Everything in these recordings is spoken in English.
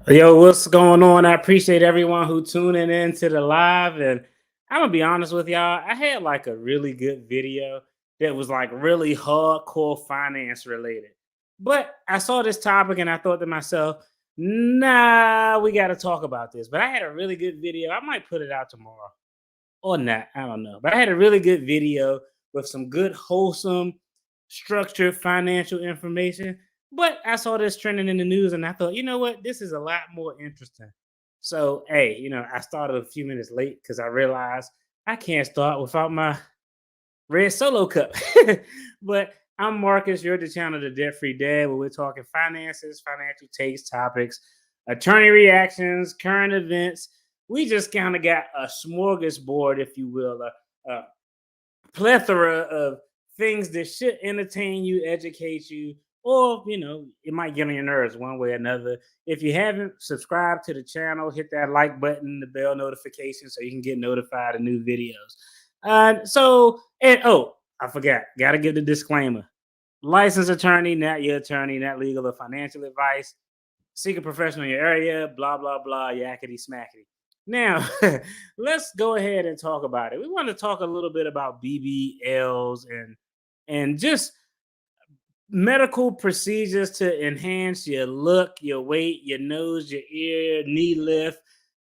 Yo, what's going on? I appreciate everyone who tuning in to the live. And I'm gonna be honest with y'all, I had like a really good video that was like really hardcore finance related. But I saw this topic and I thought to myself, nah, we gotta talk about this. But I had a really good video. I might put it out tomorrow or not. I don't know. But I had a really good video with some good, wholesome, structured financial information. But I saw this trending in the news and I thought, you know what? This is a lot more interesting. So, hey, I started a few minutes late because I realized I can't start without my red solo cup. But I'm Marcus. You're the channel, The Debt Free Dad, where we're talking finances, financial takes, topics, attorney reactions, current events. We just kind of got a smorgasbord, if you will, a plethora of things that should entertain you, educate you, or it might get on your nerves one way or another. If you haven't subscribed to the channel, hit that like button, the bell notification, so you can get notified of new videos. And oh, I forgot, gotta give the disclaimer. Licensed attorney, not your attorney, not legal or financial advice. Seek a professional in your area, blah, blah, blah, yakety smackety. Now, let's go ahead and talk about it. We want to talk a little bit about BBLs and just medical procedures to enhance your look, your weight, your nose, your ear, knee lift,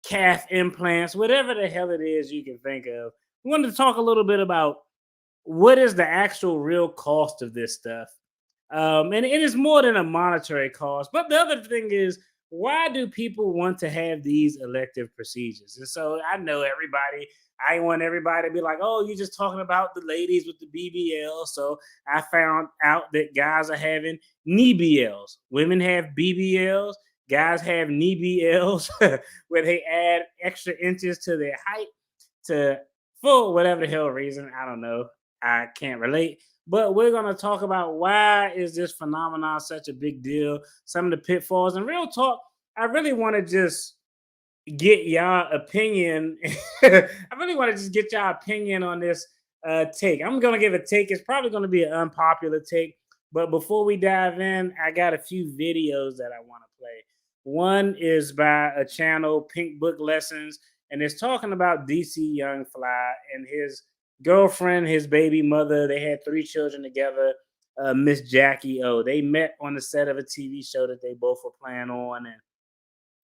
calf implants, whatever the hell it is you can think of. We wanted to talk a little bit about what is the actual real cost of this stuff. And it is more than a monetary cost. But the other thing is, why do people want to have these elective procedures? And so I know I want everybody to be like, oh, you're just talking about the ladies with the BBL. So I found out that guys are having knee BLs. Women have BBLs. Guys have knee BLs where they add extra inches to their height to for whatever the hell reason. I don't know. I can't relate. But we're going to talk about why is this phenomenon such a big deal, some of the pitfalls, and real talk. I really want to just get y'all opinion. I really want to just get y'all opinion on this take. I'm going to give a take. It's probably going to be an unpopular take. But before we dive in, I got a few videos that I want to play. One is by a channel, Pink Book Lessons, and it's talking about DC Young Fly and his girlfriend, his baby mother. They had three children together. Miss Jacky Oh. They met on the set of a TV show that they both were playing on, and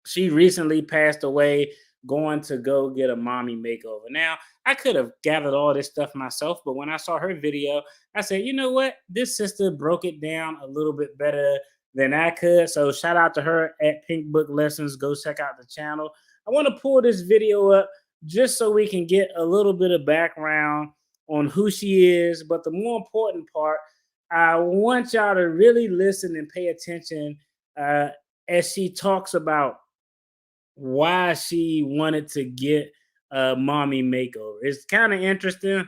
she recently passed away going to go get a mommy makeover. Now, I could have gathered all this stuff myself, but when I saw her video, I said, you know what? This sister broke it down a little bit better than I could. So shout out to her at Pink Book Lessons. Go check out the channel. I want to pull this video up just so we can get a little bit of background on who she is. But the more important part, I want y'all to really listen and pay attention as she talks about why she wanted to get a mommy makeover. It's kind of interesting.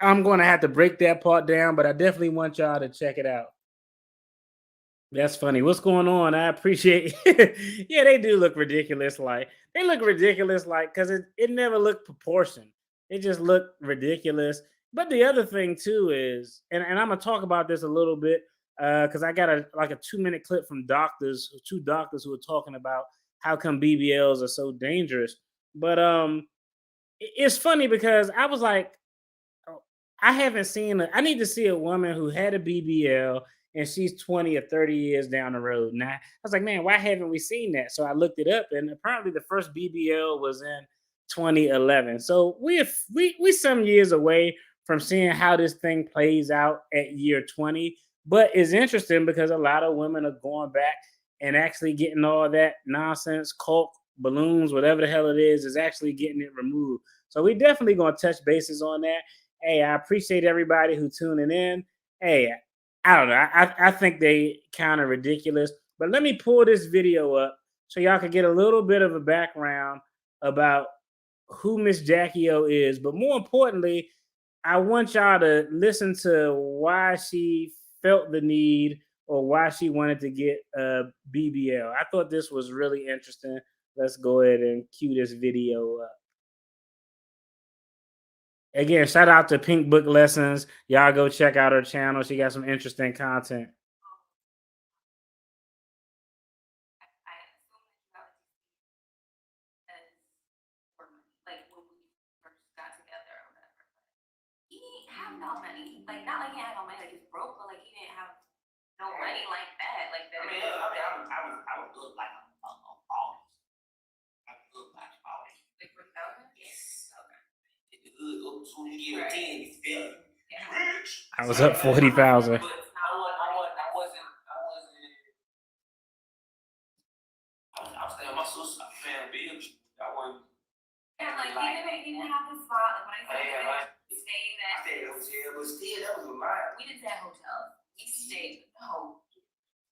I'm going to have to break that part down, but I definitely want y'all to check it out. That's funny. What's going on? I appreciate. Yeah, they do look ridiculous. Like they look ridiculous, like because it never looked proportioned. It just looked ridiculous. But the other thing too is, and I'm gonna talk about this a little bit because I got a 2 minute clip from two doctors who were talking about how come BBLs are so dangerous. But it's funny because I was like, oh, I haven't seen I need to see a woman who had a BBL and she's 20 or 30 years down the road. Now, I was like, man, why haven't we seen that? So I looked it up, and apparently the first BBL was in 2011. So we some years away from seeing how this thing plays out at year 20. But it's interesting because a lot of women are going back and actually getting all that nonsense, caulk, balloons, whatever the hell it is actually getting it removed. So we definitely gonna touch bases on that. Hey, I appreciate everybody who tuning in. Hey, I don't know. I think they kind of ridiculous. But let me pull this video up so y'all can get a little bit of a background about who Miss Jacky O is. But more importantly, I want y'all to listen to why she felt the need or why she wanted to get a BBL. I thought this was really interesting. Let's go ahead and cue this video up. Again, shout out to Pink Book Lessons. Y'all go check out her channel. She got some interesting content. have no money. Like, not like he had no money, like he's broke, but like he didn't have no money like that. Like that. I would look like a baller. I would look like a baller. Like 40,000? Yes. Okay. The hood go as soon as you get a 10, you feel me? I was up 40,000. I was staying with my sister, I was paying bills. I wasn't. Yeah, like he didn't have his spot. Like when I stayed at. I stayed at a hotel, but still, that was mine. We didn't stay at a hotel. We stayed. No.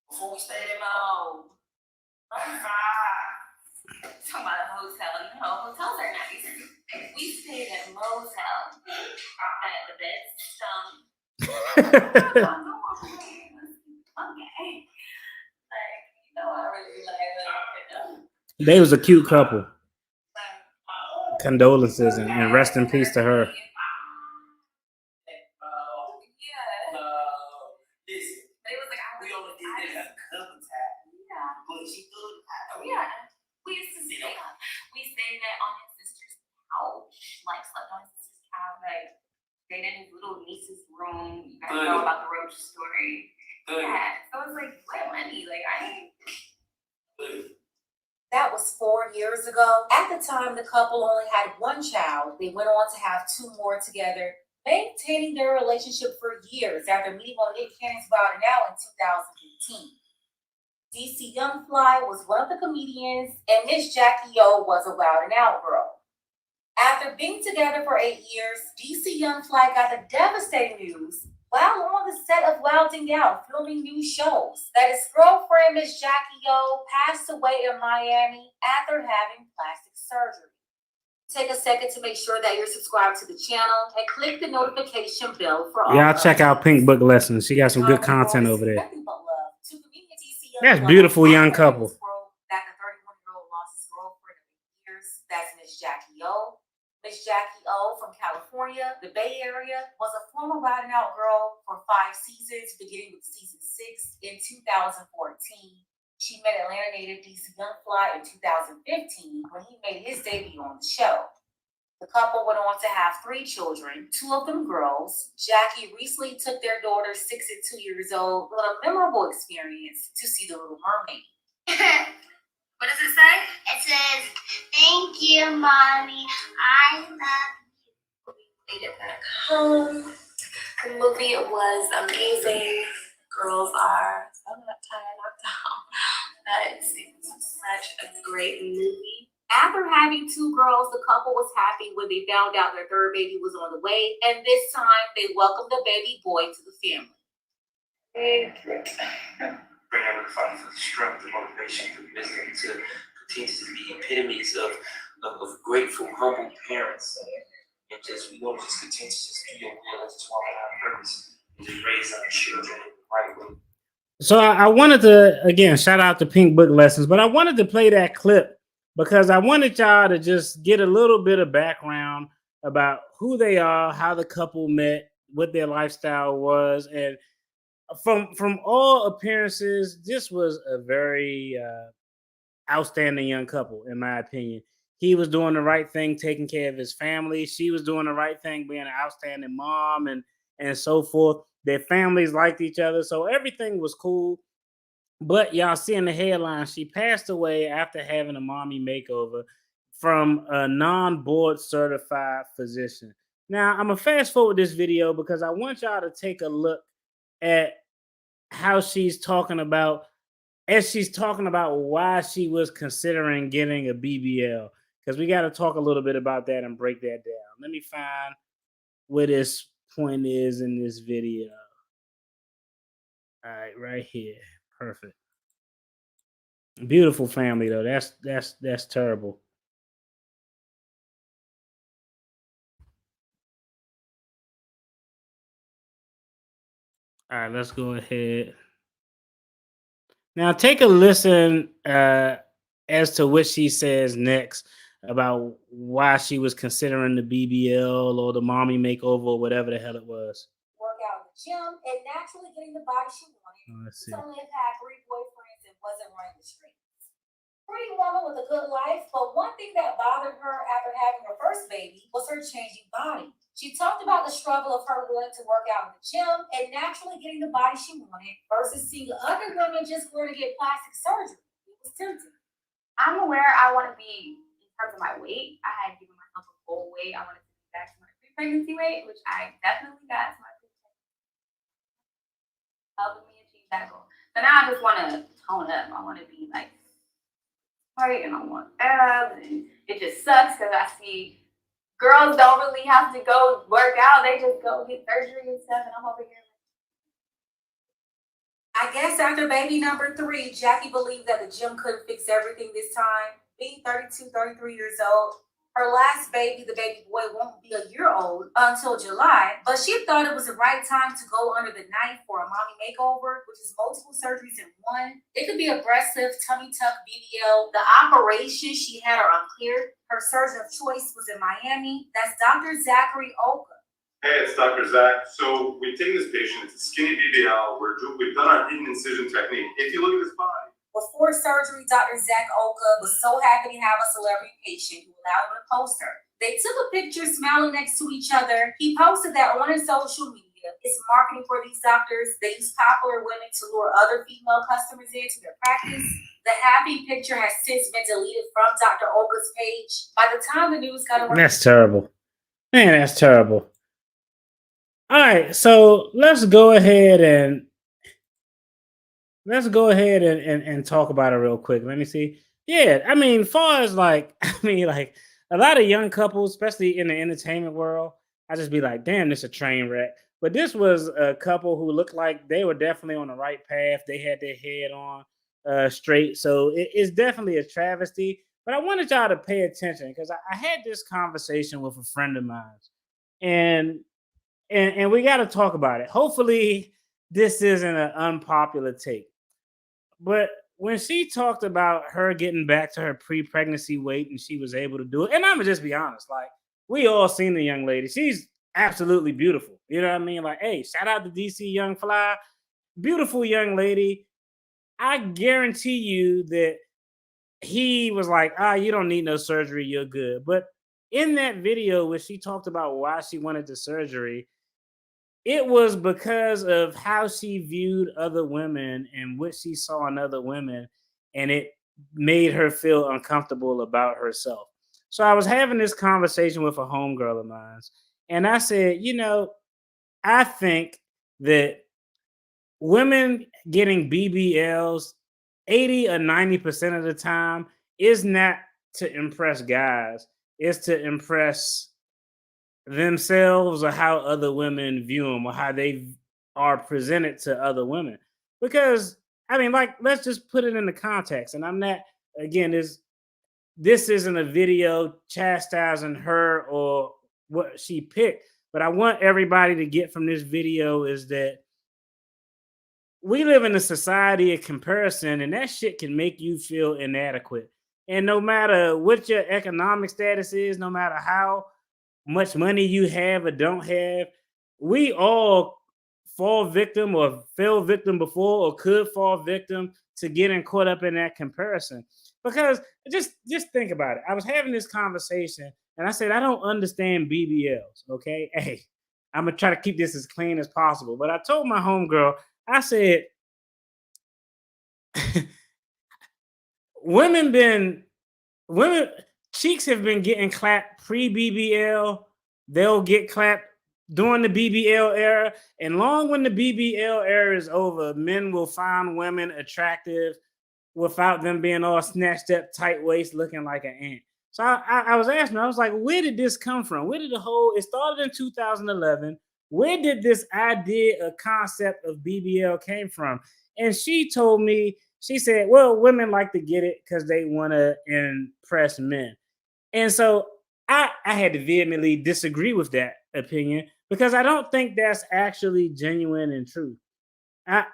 Before we stayed at my home. Talking about a hotel. No, hotels are nice. We stayed at a motel. At the bed stunk. Okay. Like, you know, I really like. They was a cute couple. Condolences and rest in peace to her. We stayed there on his sister's couch, like slept on his sister's couch, like stayed in his little niece's room. You guys know about the Roach story. Yeah, so it's like, what money? Like I ain't. That was 4 years ago. At the time, the couple only had one child. They went on to have two more together, maintaining their relationship for years after meeting on Nick Cannon's Wild 'N Out in 2015. DC Young Fly was one of the comedians, and Miss Jacky Oh was a Wild 'N Out girl. After being together for 8 years, DC Young Fly got the devastating news while on the set of Wild 'N Out filming new shows that his girlfriend, Miss Jacky Oh, passed away in Miami after having plastic surgery. Take a second to make sure that you're subscribed to the channel and click the notification bell for all. Y'all check out Pink Book Lessons. She got some good content over there. That's beautiful young couple. That the 31-year-old lost his girlfriend in years. That's Miss Jacky Oh. Miss Jacky Oh from California, the Bay Area, was a former Wild 'N Out girl for 5 seasons, beginning with season 6 in 2014. She met Atlanta native DC Young Fly in 2015 when he made his debut on the show. The couple went on to have 3 children, 2 of them girls. Jacky recently took their daughter, 6 and 2 years old, on a memorable experience to see The Little Mermaid. What does it say? It says, "Thank you, Mommy. I love you." We made it back home. The movie was amazing. Girls are so not tired, knocked out. But it's such a great movie. After having 2 girls, the couple was happy when they found out their 3rd baby was on the way, and this time they welcomed a baby boy to the family. Bring everybody for the strength and motivation to wisdom to continue to be epitomes of grateful, humble parents. And just we want to just continue to just do your will and just walk in our purpose and just raise our children in the right way. So I wanted to again shout out to Pink Book Lessons, but I wanted to play that clip because I wanted y'all to just get a little bit of background about who they are, how the couple met, what their lifestyle was, and from all appearances, this was a very outstanding young couple, in my opinion. He was doing the right thing, taking care of his family. She was doing the right thing, being an outstanding mom, and so forth. Their families liked each other, so everything was cool. But y'all see in the headline, she passed away after having a mommy makeover from a non-board certified physician. Now, I'm gonna fast forward this video because I want y'all to take a look at how she's talking about as she's talking about why she was considering getting a BBL, because we got to talk a little bit about that and break that down. Let me find where this point is in this video. All right, right here. Perfect. Beautiful family though. That's terrible. All right, let's go ahead. Now take a listen as to what she says next about why she was considering the BBL or the mommy makeover or whatever the hell it was. Work out in the gym and naturally getting the body she wanted. Let's see. She only had 3 boyfriends and wasn't running the streets. pretty woman with a good life, but one thing that bothered her after having her first baby was her changing body. She talked about the struggle of her wanting to work out in the gym and naturally getting the body she wanted versus seeing other women just go to get plastic surgery. It was tempting. I'm aware I want to be in terms of my weight. I had given myself a goal weight. I wanted to be back to my pre-pregnancy weight, which I definitely got to my pre-pregnancy, helping me achieve that goal. So now I just want to tone up. I want to be like right, and I want abs, and it just sucks because I see girls don't really have to go work out; they just go get surgery and stuff, and I'm over here. I guess after baby number 3, Jacky believed that the gym couldn't fix everything this time. Being 32, 33 years old, her last baby, the baby boy, won't be a year old until July, but she thought it was the right time to go under the knife for a mommy makeover, which is multiple surgeries in one. It could be a breast lift, tummy tuck, BBL. The operations she had are unclear. Her surgeon of choice was in Miami. That's Dr. Jacky Oh. Hey, it's Dr. Zach. So we've taken this patient, it's a skinny BBL. We've done our hidden incision technique. If you look at his body. Before surgery, Dr. Jacky Oh was so happy to have a celebrity patient who allowed him to post her. They took a picture smiling next to each other. He posted that on his social media. It's marketing for these doctors. They use popular women to lure other female customers into their practice. The happy picture has since been deleted from Dr. Olga's page. By the time the news got around, That's terrible. Man, that's terrible. All right, so let's go ahead and talk about it real quick. Let me see. Yeah, I mean, far as like, like a lot of young couples, especially in the entertainment world, I just be like, damn, this is a train wreck. But this was a couple who looked like they were definitely on the right path. They had their head on straight, so it's definitely a travesty. But I wanted y'all to pay attention because I had this conversation with a friend of mine, and and we got to talk about it. Hopefully, this isn't an unpopular take. But when she talked about her getting back to her pre-pregnancy weight and she was able to do it, and I'm gonna just be honest, like we all seen the young lady. She's absolutely beautiful. You know what I mean? Like, hey, shout out to DC Young Fly, beautiful young lady. I guarantee you that he was like, you don't need no surgery, you're good. But in that video where she talked about why she wanted the surgery, it was because of how she viewed other women and what she saw in other women, and it made her feel uncomfortable about herself. So I was having this conversation with a homegirl of mine, and I said, I think that women getting BBLs 80 or 90% of the time is not to impress guys, it's to impress themselves or how other women view them or how they are presented to other women. Because I mean, like, let's just put it in the context. And I'm not, again, this isn't a video chastising her or what she picked, but I want everybody to get from this video is that we live in a society of comparison, and that shit can make you feel inadequate. And no matter what your economic status is, no matter how much money you have or don't have, we all fall victim or fell victim before or could fall victim to getting caught up in that comparison. Because just think about it. I was having this conversation and I said, I don't understand BBLs. Okay. Hey, I'm gonna try to keep this as clean as possible. But I told my homegirl, I said, women women cheeks have been getting clapped pre-BBL. They'll get clapped during the BBL era, and long when the BBL era is over, men will find women attractive without them being all snatched up, tight waist, looking like an ant. So I was asking her, I was like, where did this come from? Where did it started in 2011. Where did this idea, a concept of BBL came from? And she told me, she said, well, women like to get it because they want to impress men. And so I had to vehemently disagree with that opinion because I don't think that's actually genuine and true. I,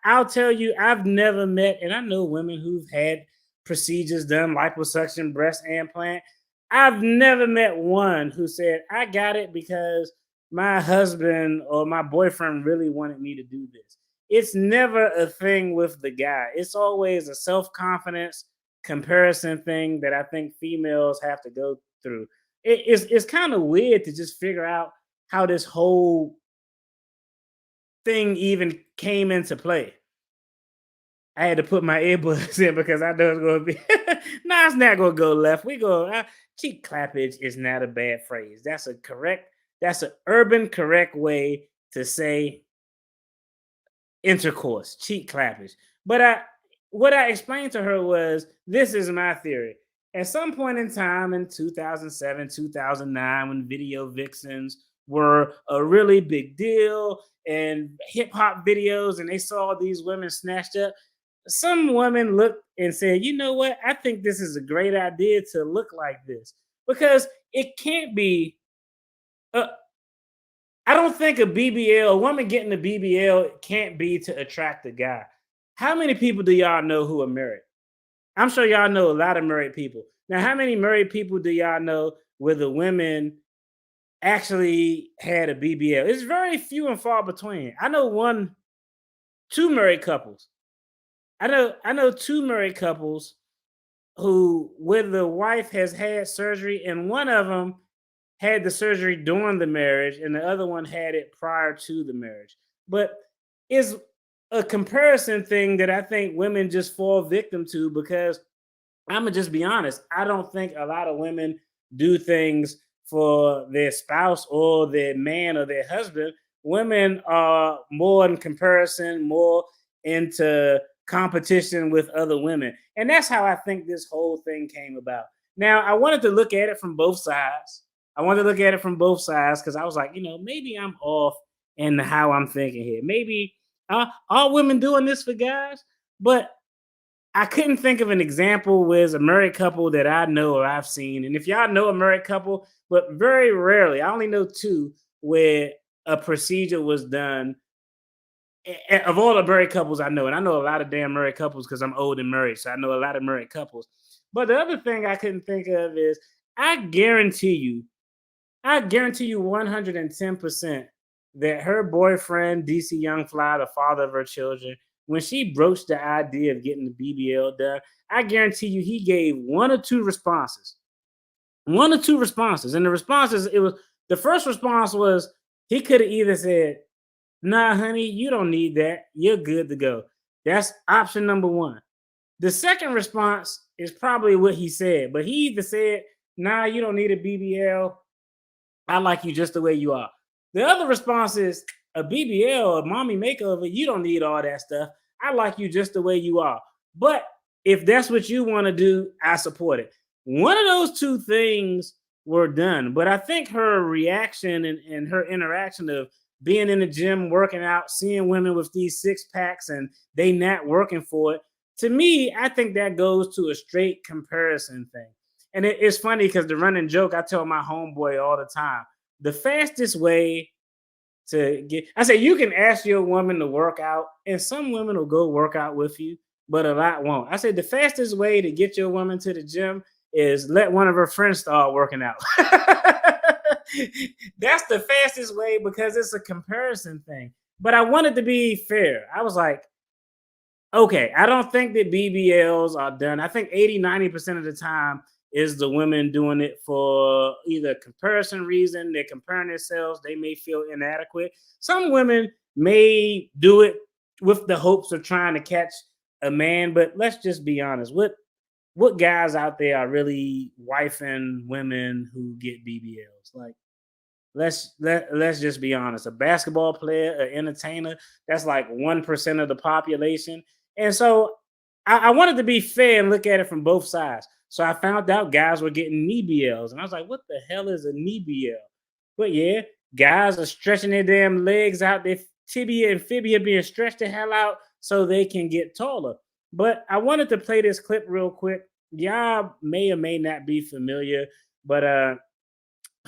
I'll tell you, I've never met, and I know women who've had procedures done, liposuction, breast implant. I've never met one who said, I got it because my husband or my boyfriend really wanted me to do this. It's never a thing with the guy. It's always a self-confidence comparison thing that I think females have to go through. It's kind of weird to just figure out how this whole thing even came into play. I had to put my earbuds in because I know it's going to be. No, it's not going to go left. We go. Cheek clappage is not a bad phrase. That's an urban correct way to say intercourse. Cheek clappage. But what I explained to her was, this is my theory. At some point in time in 2007, 2009, when video vixens were a really big deal and hip hop videos, and they saw these women snatched up, some women looked and said, you know what? I think this is a great idea to look like this, because it can't be. I don't think a woman getting a BBL can't be to attract a guy. How many people do y'all know who are married? I'm sure y'all know a lot of married people. Now, how many married people do y'all know where the women actually had a BBL? It's very few and far between. I know two married couples. I know two married couples where the wife has had surgery, and one of them had the surgery during the marriage, and the other one had it prior to the marriage. But it's a comparison thing that I think women just fall victim to, because I'm gonna just be honest. I don't think a lot of women do things for their spouse or their man or their husband. Women are more in comparison, more into competition with other women. And that's how I think this whole thing came about. Now, I wanted to look at it from both sides. Because I was like, maybe I'm off in how I'm thinking here. Maybe are women doing this for guys? But I couldn't think of an example with a married couple that I know or I've seen. And if y'all know a married couple, but very rarely, I only know two where a procedure was done. Of all the married couples I know, and I know a lot of damn married couples because I'm old and married, so I know a lot of married couples. But the other thing I couldn't think of is, I guarantee you 110% that her boyfriend, DC Young Fly, the father of her children, when she broached the idea of getting the BBL done, I guarantee you he gave one or two responses. And the responses, the first response was, he could have either said, nah, honey, you don't need that. You're good to go. That's option number one. The second response is probably what he said, but he either said, nah, you don't need a BBL. I like you just the way you are. The other response is, a BBL, a mommy makeover, you don't need all that stuff. I like you just the way you are. But if that's what you want to do, I support it. One of those two things were done. But I think her reaction and her interaction of being in the gym, working out, seeing women with these six packs and they not working for it, to me, I think that goes to a straight comparison thing. And it's funny because the running joke I tell my homeboy all the time, the fastest way I say, you can ask your woman to work out, and some women will go work out with you, but a lot won't. I said the fastest way to get your woman to the gym is let one of her friends start working out. That's the fastest way, because it's a comparison thing. But I wanted to be fair. I was like, okay, I don't think that BBLs are done. I think 80-90% of the time is the women doing it for either comparison reason. They're comparing themselves. They may feel inadequate. Some women may do it with the hopes of trying to catch a man. But let's just be honest. What guys out there are really wifing women who get BBLs? Like, let's just be honest. A basketball player, an entertainer, that's like 1% of the population. And so I wanted to be fair and look at it from both sides. So I found out guys were getting knee BLs. And I was like, what the hell is a knee BL? But yeah, guys are stretching their damn legs out, their tibia and fibia being stretched the hell out so they can get taller. But I wanted to play this clip real quick. Y'all may or may not be familiar, but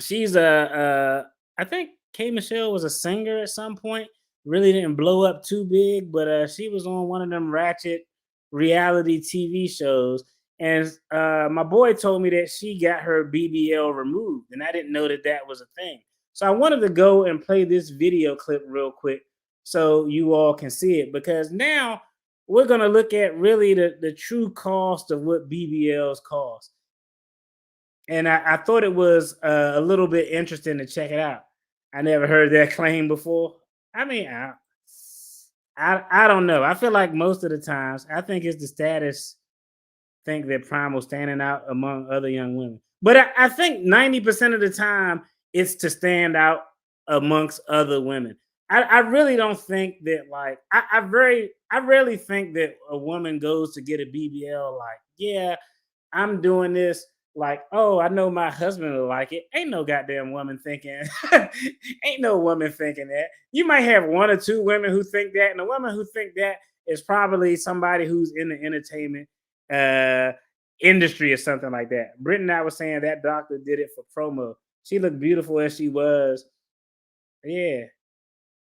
she's I think K Michelle was a singer at some point. Really didn't blow up too big, but she was on one of them ratchet reality TV shows. And my boy told me that she got her BBL removed, and I didn't know that was a thing. So I wanted to go and play this video clip real quick so you all can see it, because now we're going to look at really the true cost of what BBLs cost. And I thought it was a little bit interesting to check it out. I never heard that claim before. I mean, I don't know. I feel like most of the times, I think it's the status think that Primal standing out among other young women. But I think 90% of the time it's to stand out amongst other women. I really don't think that like I rarely think that a woman goes to get a BBL like, yeah, I'm doing this like, oh, I know my husband will like it. Ain't no goddamn woman thinking, ain't no woman thinking that. You might have one or two women who think that, and the woman who think that is probably somebody who's in the entertainment uh industry or something like that. Brittany and I was saying that doctor did it for promo. She looked beautiful as she was. Yeah.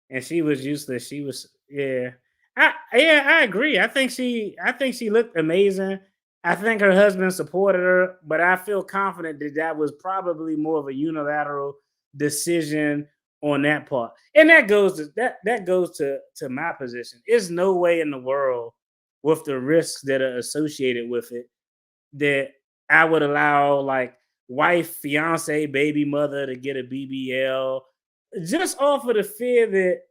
And she was useless. She was, yeah. I agree. I think she looked amazing. I think her husband supported her, but I feel confident that that was probably more of a unilateral decision on that part. And that goes to my position. There's no way in the world with the risks that are associated with it that I would allow like wife, fiance, baby mother to get a BBL just off of the fear that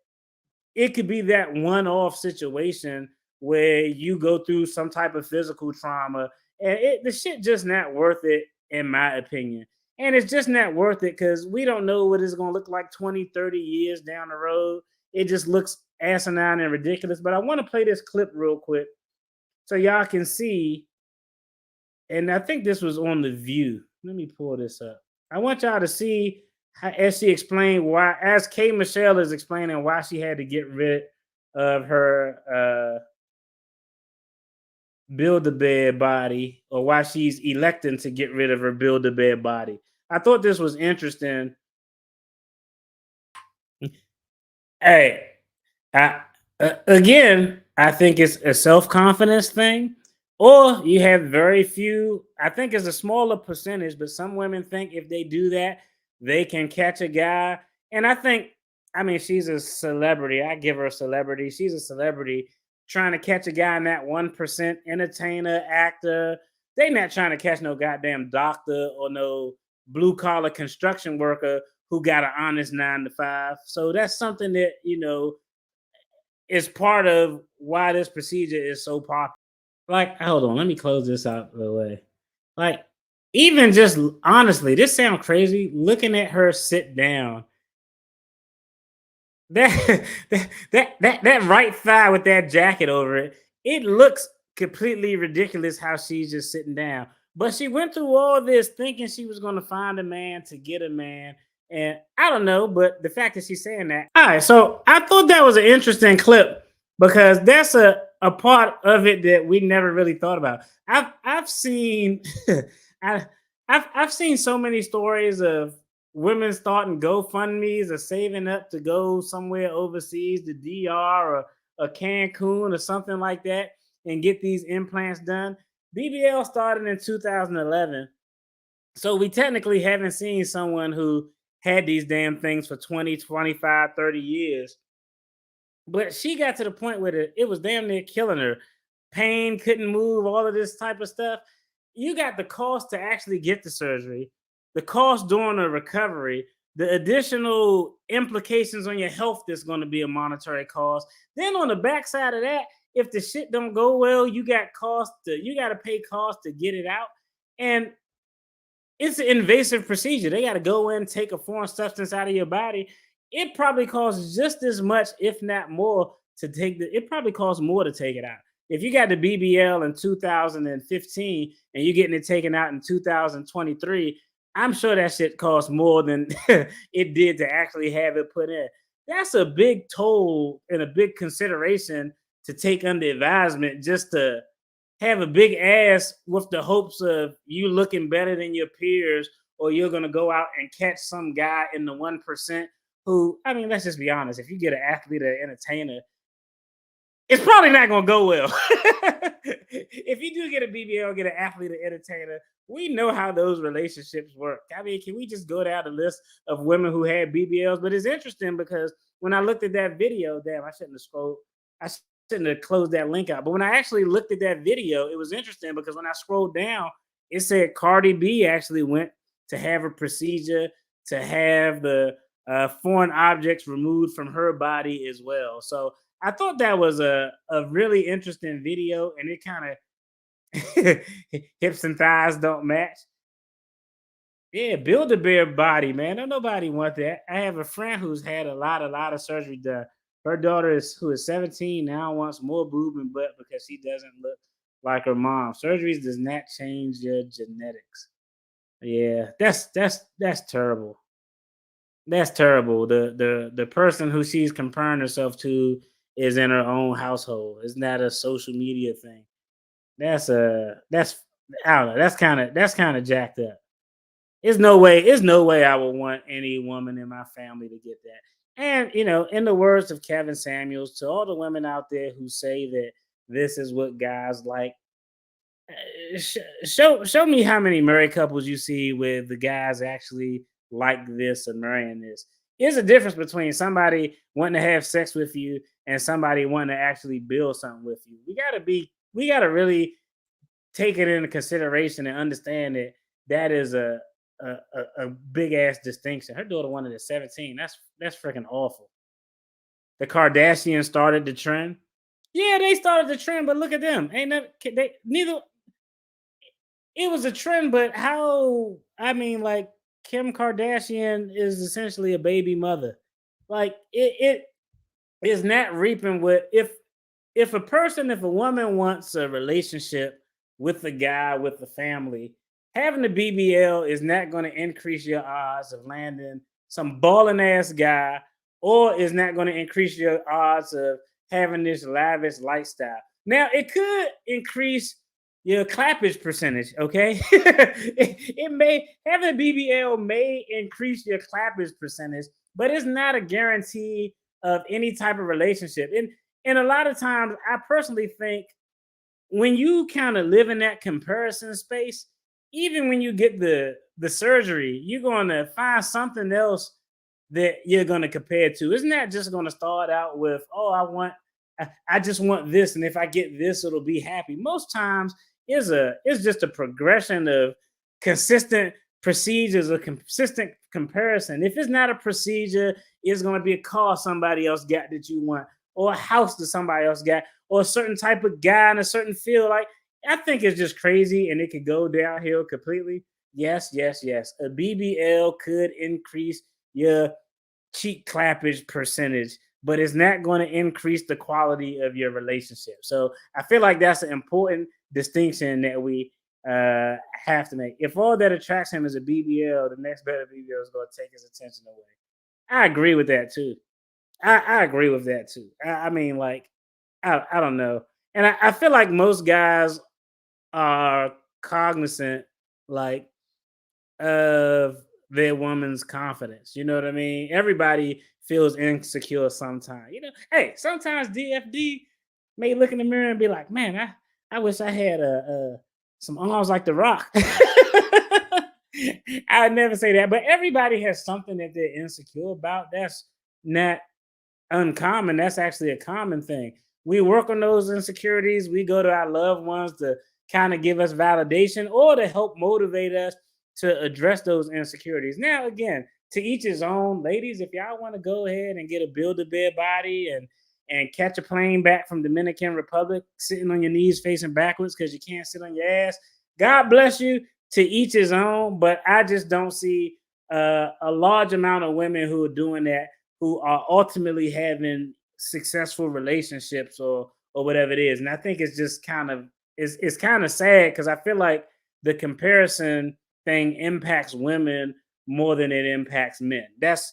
it could be that one-off situation where you go through some type of physical trauma and the shit just not worth it in my opinion. And it's just not worth it because we don't know what it's going to look like 20, 30 years down the road. It just looks asinine and ridiculous. But I want to play this clip real quick so y'all can see. And I think this was on The View. Let me pull this up. I want y'all to see how, as she explained why, as K Michelle is explaining why she had to get rid of her Build-A-Bear body, or why she's electing to get rid of her Build-A-Bear body. I thought this was interesting. Hey, again, I think it's a self-confidence thing, or you have very few. I think it's a smaller percentage, but some women think if they do that, they can catch a guy. And I mean, she's a celebrity. I give her a celebrity. She's a celebrity trying to catch a guy in that 1% entertainer, actor. They not trying to catch no goddamn doctor or no blue collar construction worker who got an honest 9 to 5. So that's something that, is part of why this procedure is so popular. Like, hold on, let me close this out of the way. Like, even just honestly, this sounds crazy. Looking at her sit down, that that right thigh with that jacket over it, it looks completely ridiculous how she's just sitting down. But she went through all this thinking she was going to find a man to get a man. And I don't know, but the fact that she's saying that. All right, so I thought that was an interesting clip because that's a part of it that we never really thought about. I've seen I've seen so many stories of women starting GoFundMe's or saving up to go somewhere overseas, the DR or a Cancun or something like that, and get these implants done. BBL started in 2011. So we technically haven't seen someone who had these damn things for 20, 25, 30 years. But she got to the point where it was damn near killing her. Pain, couldn't move, all of this type of stuff. You got the cost to actually get the surgery, the cost during the recovery, the additional implications on your health that's going to be a monetary cost. Then on the backside of that, if the shit don't go well, you got to pay cost to get it out. And it's an invasive procedure. They got to go in, take a foreign substance out of your body. It probably costs just as much, if not more, to take it probably costs more to take it out. If you got the BBL in 2015 and you're getting it taken out in 2023, I'm sure that shit costs more than it did to actually have it put in. That's a big toll and a big consideration to take under advisement just to have a big ass with the hopes of you looking better than your peers, or you're going to go out and catch some guy in the 1% who, I mean, let's just be honest. If you get an athlete or an entertainer, it's probably not going to go well. If you do get a BBL, get an athlete or entertainer, we know how those relationships work. I mean, can we just go down the list of women who had BBLs? But it's interesting because when I looked at that video, damn, I shouldn't have scrolled. shouldn't have closed that link out. But when I actually looked at that video, it was interesting because when I scrolled down, it said Cardi B actually went to have a procedure to have the foreign objects removed from her body as well. So I thought that was a really interesting video, and it kind of hips and thighs don't match. Yeah, build a bear body, man. Don't nobody want that. I have a friend who's had a lot of surgery done. Her daughter who is 17 now wants more boob and butt because she doesn't look like her mom. Surgeries does not change your genetics. Yeah, that's terrible. That's terrible. The person who she's comparing herself to is in her own household. It's not a social media thing. That's I don't know. That's kind of jacked up. There's no way I would want any woman in my family to get that. And in the words of Kevin Samuels, to all the women out there who say that this is what guys like, show me how many married couples you see with the guys actually like this and marrying this. There's a difference between somebody wanting to have sex with you and somebody wanting to actually build something with you. We gotta really take it into consideration and understand that that is a big ass distinction. Her daughter wanted at 17. That's freaking awful. The Kardashians started the trend. Yeah, they started the trend, but look at them. Ain't never they neither. It was a trend, but how? I mean, like Kim Kardashian is essentially a baby mother. Like it is not reaping what if a woman wants a relationship with a guy with a family, having the BBL is not going to increase your odds of landing some balling ass guy, or is not going to increase your odds of having this lavish lifestyle. Now, it could increase your clappage percentage, okay? it may having a BBL may increase your clappage percentage, but it's not a guarantee of any type of relationship. And a lot of times, I personally think when you kind of live in that comparison space, even when you get the surgery, you're going to find something else that you're going to compare to. Isn't that just going to start out with, oh, I just want this, and if I get this, it'll be happy. Most times, it's just a progression of consistent procedures, a consistent comparison. If it's not a procedure, it's going to be a car somebody else got that you want, or a house that somebody else got, or a certain type of guy in a certain field. Like, I think it's just crazy, and it could go downhill completely. Yes, yes, yes. A BBL could increase your cheek clappage percentage, but it's not going to increase the quality of your relationship. So I feel like that's an important distinction that we have to make. If all that attracts him is a BBL, the next better BBL is going to take his attention away. I agree with that too. I agree with that too. I mean, like, I don't know. And I feel like most guys are cognizant, like, of their woman's confidence. You know what I mean? Everybody feels insecure sometimes. Hey, sometimes DFD may look in the mirror and be like, "Man, I wish I had some arms like The Rock." I'd never say that, but everybody has something that they're insecure about. That's not uncommon. That's actually a common thing. We work on those insecurities. We go to our loved ones to kind of give us validation or to help motivate us to address those insecurities. Now, again, to each his own. Ladies, if y'all want to go ahead and get a build-a-bear body and catch a plane back from Dominican Republic sitting on your knees facing backwards because you can't sit on your ass, God bless you. To each his own. But I just don't see a large amount of women who are doing that, who are ultimately having successful relationships or whatever it is. And I think it's just kind of it's kind of sad because I feel like the comparison thing impacts women more than it impacts men. That's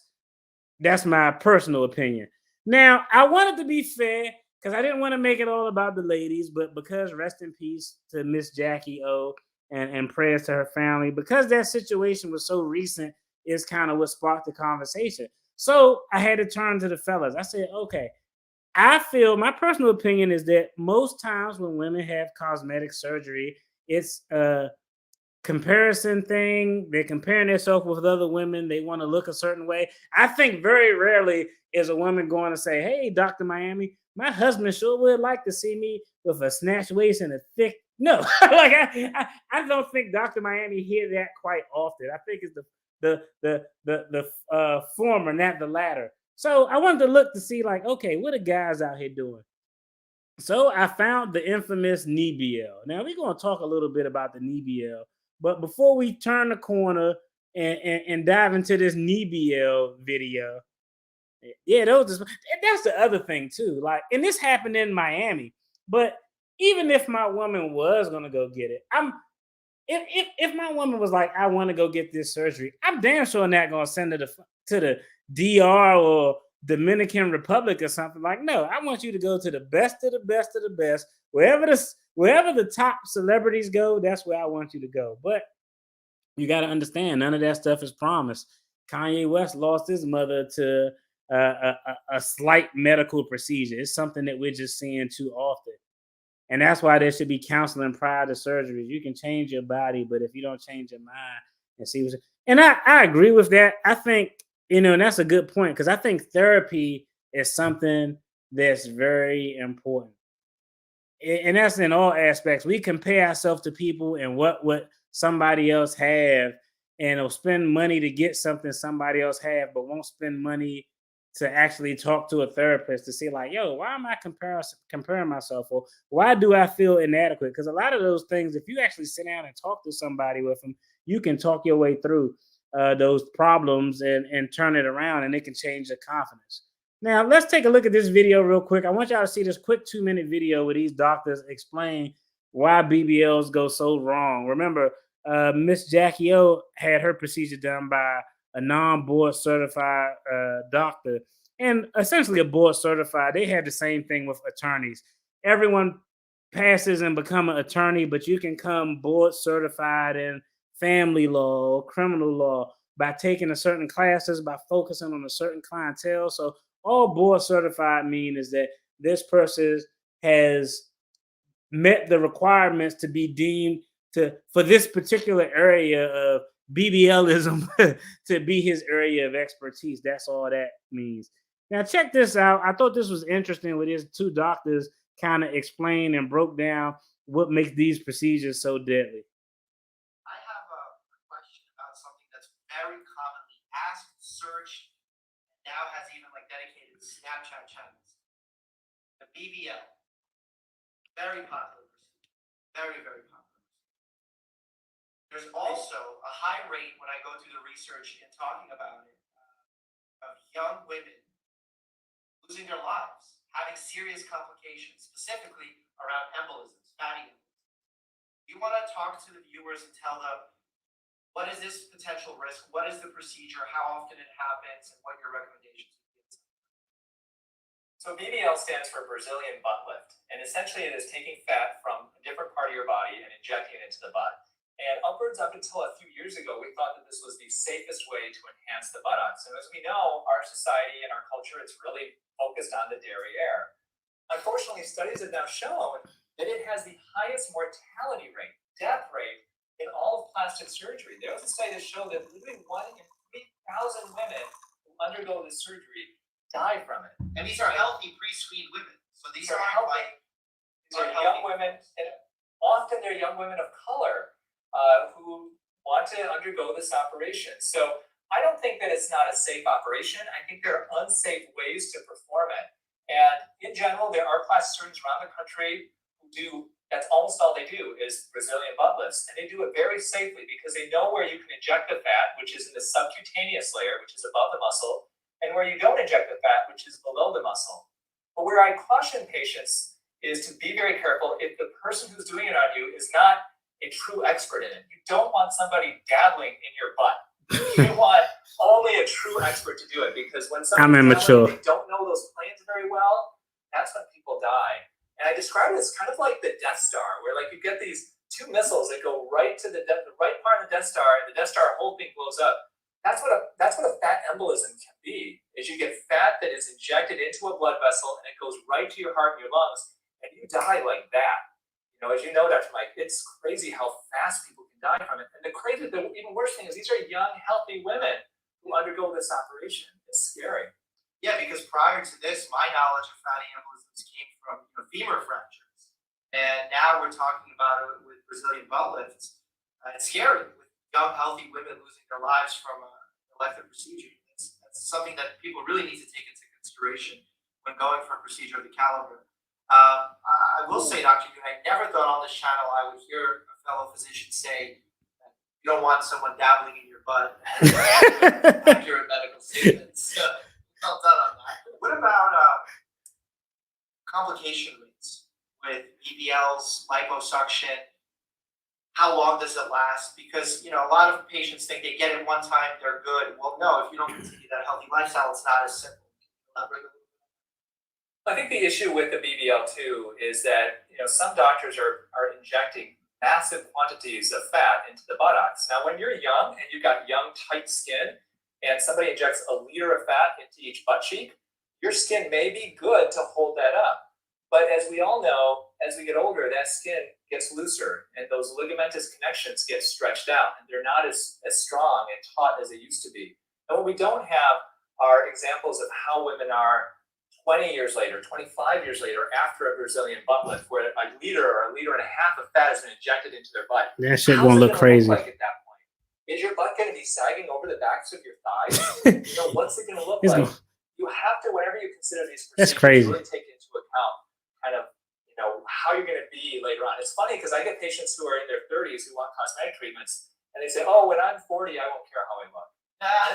my personal opinion. Now, I wanted to be fair because I didn't want to make it all about the ladies, but because rest in peace to Miss Jacky O, and prayers to her family, because that situation was so recent, is kind of what sparked the conversation. So I had to turn to the fellas. I said, okay, I feel my personal opinion is that most times when women have cosmetic surgery, it's a comparison thing. They're comparing themselves with other women. They want to look a certain way. I think very rarely is a woman going to say, hey, Dr. Miami, My husband sure would like to see me with a snatched waist and a thick. No, like I don't think Dr. Miami hear that quite often. I think it's the former, not the latter. So I wanted to look to see, like, okay, what are guys out here doing? So I found the infamous knee BL. Now we're going to talk a little bit about the knee BL, but before we turn the corner and dive into this knee BL video, yeah, that's the other thing too. Like, and this happened in Miami, but even if my woman was gonna go get it, if my woman was like, I want to go get this surgery, I'm damn sure not gonna send her to the DR or Dominican Republic or something. Like, no, I want you to go to the best of the best of the best. Wherever the top celebrities go, that's where I want you to go. But you got to understand, none of that stuff is promised. Kanye West lost his mother to a slight medical procedure. It's something that we're just seeing too often. And that's why there should be counseling prior to surgery. You can change your body, but if you don't change your mind and see what's, and I agree with that. I think, and that's a good point, because I think therapy is something that's very important. And that's in all aspects. We compare ourselves to people and what somebody else have, and will spend money to get something somebody else have, but won't spend money to actually talk to a therapist to see, like, yo, why am I comparing myself, or why do I feel inadequate? Because a lot of those things, if you actually sit down and talk to somebody with them, you can talk your way through those problems and turn it around, and it can change your confidence. Now, let's take a look at this video real quick. I want y'all to see this quick 2-minute video where these doctors explain why BBLs go so wrong. Remember, Miss Jacky Oh had her procedure done by a non-board certified doctor, and essentially a board certified. They have the same thing with attorneys. Everyone passes and become an attorney, but you can come board certified in family law, criminal law, by taking a certain classes, by focusing on a certain clientele. So all board certified mean is that this person has met the requirements to be deemed for this particular area of BBLism to be his area of expertise. That's all that means. Now check this out. I thought this was interesting with these two doctors kind of explained and broke down what makes these procedures so deadly. I have a question about something that's very commonly asked, searched, now has even like dedicated Snapchat channels. The BBL. Very popular procedure. Very, very popular. There's also a high rate when I go through the research and talking about it of young women losing their lives, having serious complications, specifically around embolisms, fatty embolisms. You want to talk to the viewers and tell them, what is this potential risk? What is the procedure? How often it happens? And what your recommendations would be? So BBL stands for Brazilian butt lift. And essentially it is taking fat from a different part of your body and injecting it into the butt. And upwards up until a few years ago, we thought that this was the safest way to enhance the buttocks. And as we know, our society and our culture, it's really focused on the derriere. Unfortunately, studies have now shown that it has the highest mortality rate, death rate, in all of plastic surgery. There was a study that showed that literally 1 in 3,000 women who undergo this surgery die from it. And these are healthy pre-screened women. So these are healthy. These are young women, and often they're young women of color who want to undergo this operation. So I don't think that it's not a safe operation. I think there are unsafe ways to perform it. And in general, there are plastic surgeons around the country who do, that's almost all they do is Brazilian butt lifts. And they do it very safely because they know where you can inject the fat, which is in the subcutaneous layer, which is above the muscle, and where you don't inject the fat, which is below the muscle. But where I caution patients is to be very careful if the person who's doing it on you is not a true expert in it. You don't want somebody dabbling in your butt. You want only a true expert to do it, because when somebody's immature, they don't know those planes very well, that's when people die. And I describe it as kind of like the Death Star, where like you get these two missiles that go right to the right part of the Death Star, and the Death Star whole thing blows up. That's what a fat embolism can be. Is you get fat that is injected into a blood vessel and it goes right to your heart and your lungs, and you die like that. You know, as you know, Dr. Mike, it's crazy how fast people can die from it. And the even worse thing is these are young, healthy women who undergo this operation. It's scary. Yeah, because prior to this, my knowledge of fatty embolism symptoms came from femur fractures, and now we're talking about it with Brazilian butt lifts. It's scary with young, healthy women losing their lives from an elective procedure. That's something that people really need to take into consideration when going for a procedure of the caliber. I will say, Dr. Yoon, I never thought on this channel I would hear a fellow physician say that you don't want someone dabbling in your butt. Accurate medical statements. Well done on that. What about complication rates with BBLs, liposuction? How long does it last? Because a lot of patients think they get it one time, they're good. Well, no, if you don't continue that healthy lifestyle, it's not as simple. I think the issue with the BBL too is that some doctors are injecting massive quantities of fat into the buttocks. Now, when you're young and you've got young, tight skin, and somebody injects a liter of fat into each butt cheek, your skin may be good to hold that up. But as we all know, as we get older, that skin gets looser and those ligamentous connections get stretched out and they're not as strong and taut as they used to be. And what we don't have are examples of how women are 20 years later, 25 years later, after a Brazilian butt lift, where a liter or a liter and a half of fat has been injected into their butt. That shit gonna look crazy. Look like at that point? Is your butt going to be sagging over the backs of your thighs? What's it going to look like? You have to, whenever you consider these procedures, really take into account kind of, how you're going to be later on. It's funny because I get patients who are in their 30s who want cosmetic treatments, and they say, "Oh, when I'm 40, I won't care how I look."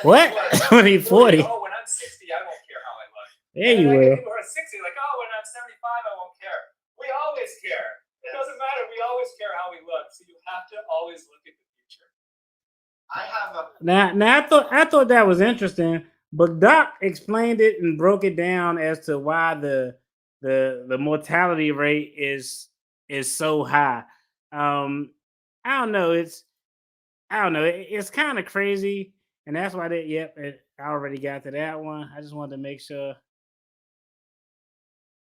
What? When he's 40? Oh, when I'm 60, I won't care how I look. There you will. People who are 60, like, "Oh, when I'm 75, I won't care." We always care. It doesn't matter. We always care how we look. So you have to always look at the future. I have a Now I thought that was interesting, but Doc explained it and broke it down as to why the mortality rate is so high. I don't know. It's kind of crazy, and that's why I already got to that one. I just wanted to make sure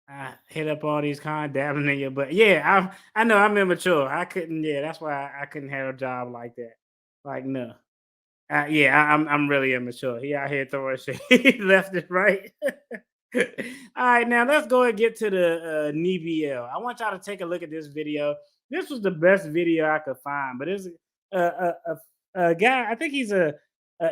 I hit up all these dabbling in your butt. Yeah, I know I'm immature. I couldn't. Yeah, that's why I couldn't have a job like that. Like no. I'm really immature. He out here throwing shit left and right. All right, now let's go and get to the BBL. I want y'all to take a look at this video. This was the best video I could find, but it's a guy. I think he's a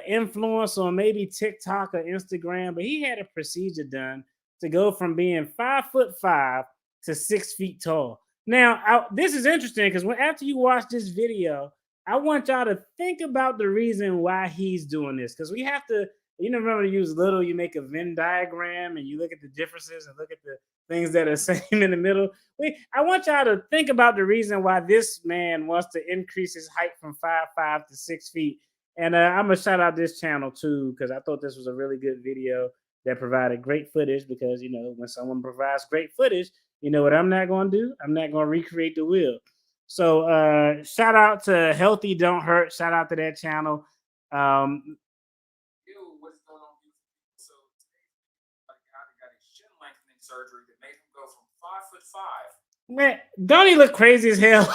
influencer on maybe TikTok or Instagram, but he had a procedure done to go from being 5'5" to 6 feet tall. Now, this is interesting because after you watch this video, I want y'all to think about the reason why he's doing this, because we have to, remember to use little, you make a Venn diagram and you look at the differences and look at the things that are same in the middle. I want y'all to think about the reason why this man wants to increase his height from 5'5" to 6 feet. And I'm going to shout out this channel too, because I thought this was a really good video that provided great footage, because, when someone provides great footage, you know what I'm not going to do? I'm not going to recreate the wheel. So shout out to Healthy Don't Hurt. Shout out to that channel. What's going on? So today, a guy that got a shin lengthening surgery that made him go from 5'5". Man, don't he look crazy as hell?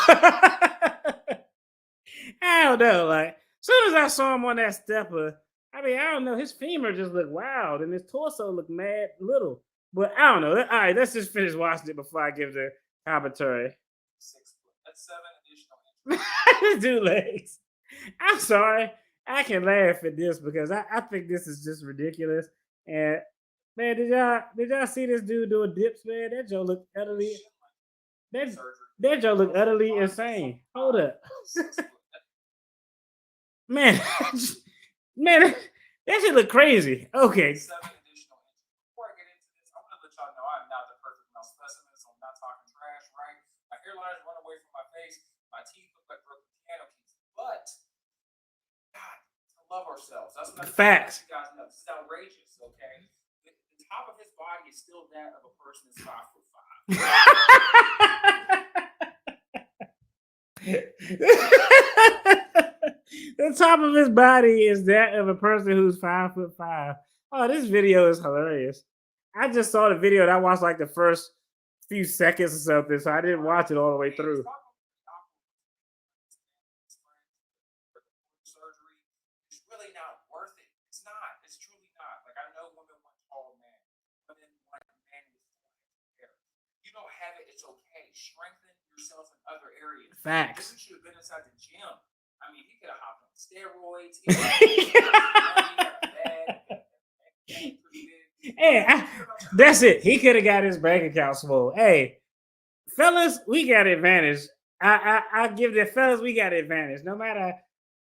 I don't know. Like, as soon as I saw him on that stepper, I don't know. His femur just looked wild, and his torso looked mad little. But I don't know. All right, let's just finish watching it before I give the commentary. 6 foot. That's 7 additional inches. Dude legs. I'm sorry. I can laugh at this because I think this is just ridiculous. And man, did y'all see this dude doing dips, man? That Joe looked utterly insane. Hold up. Man, man, that shit look crazy. Okay. 7 additional inches. Before I get into this, I'm gonna let y'all know I'm not the perfect male specimen, so I'm not talking trash, right? My hairlines run away from my face, my teeth look like broken piano keys. But God, to love ourselves. That's what Facts. you guys know. This is outrageous, okay? The top of his body is still that of a person that's 5'5". The top of his body is that of a person who's 5'5". Oh, this video is hilarious. I just saw the video and I watched like the first few seconds or something, so I didn't watch it all the way through. It's really not worth it. It's not. It's truly not. Like, I know women want tall men. Women want men with hair. you don't have it, it's okay. Strengthen yourself in other areas. Facts. Dude should have been inside the gym. I mean, he could have hopped on steroids. He Hey, that's it. He could have got his bank account swole. Hey, fellas, we got advantage. I give the fellas, we got advantage. No matter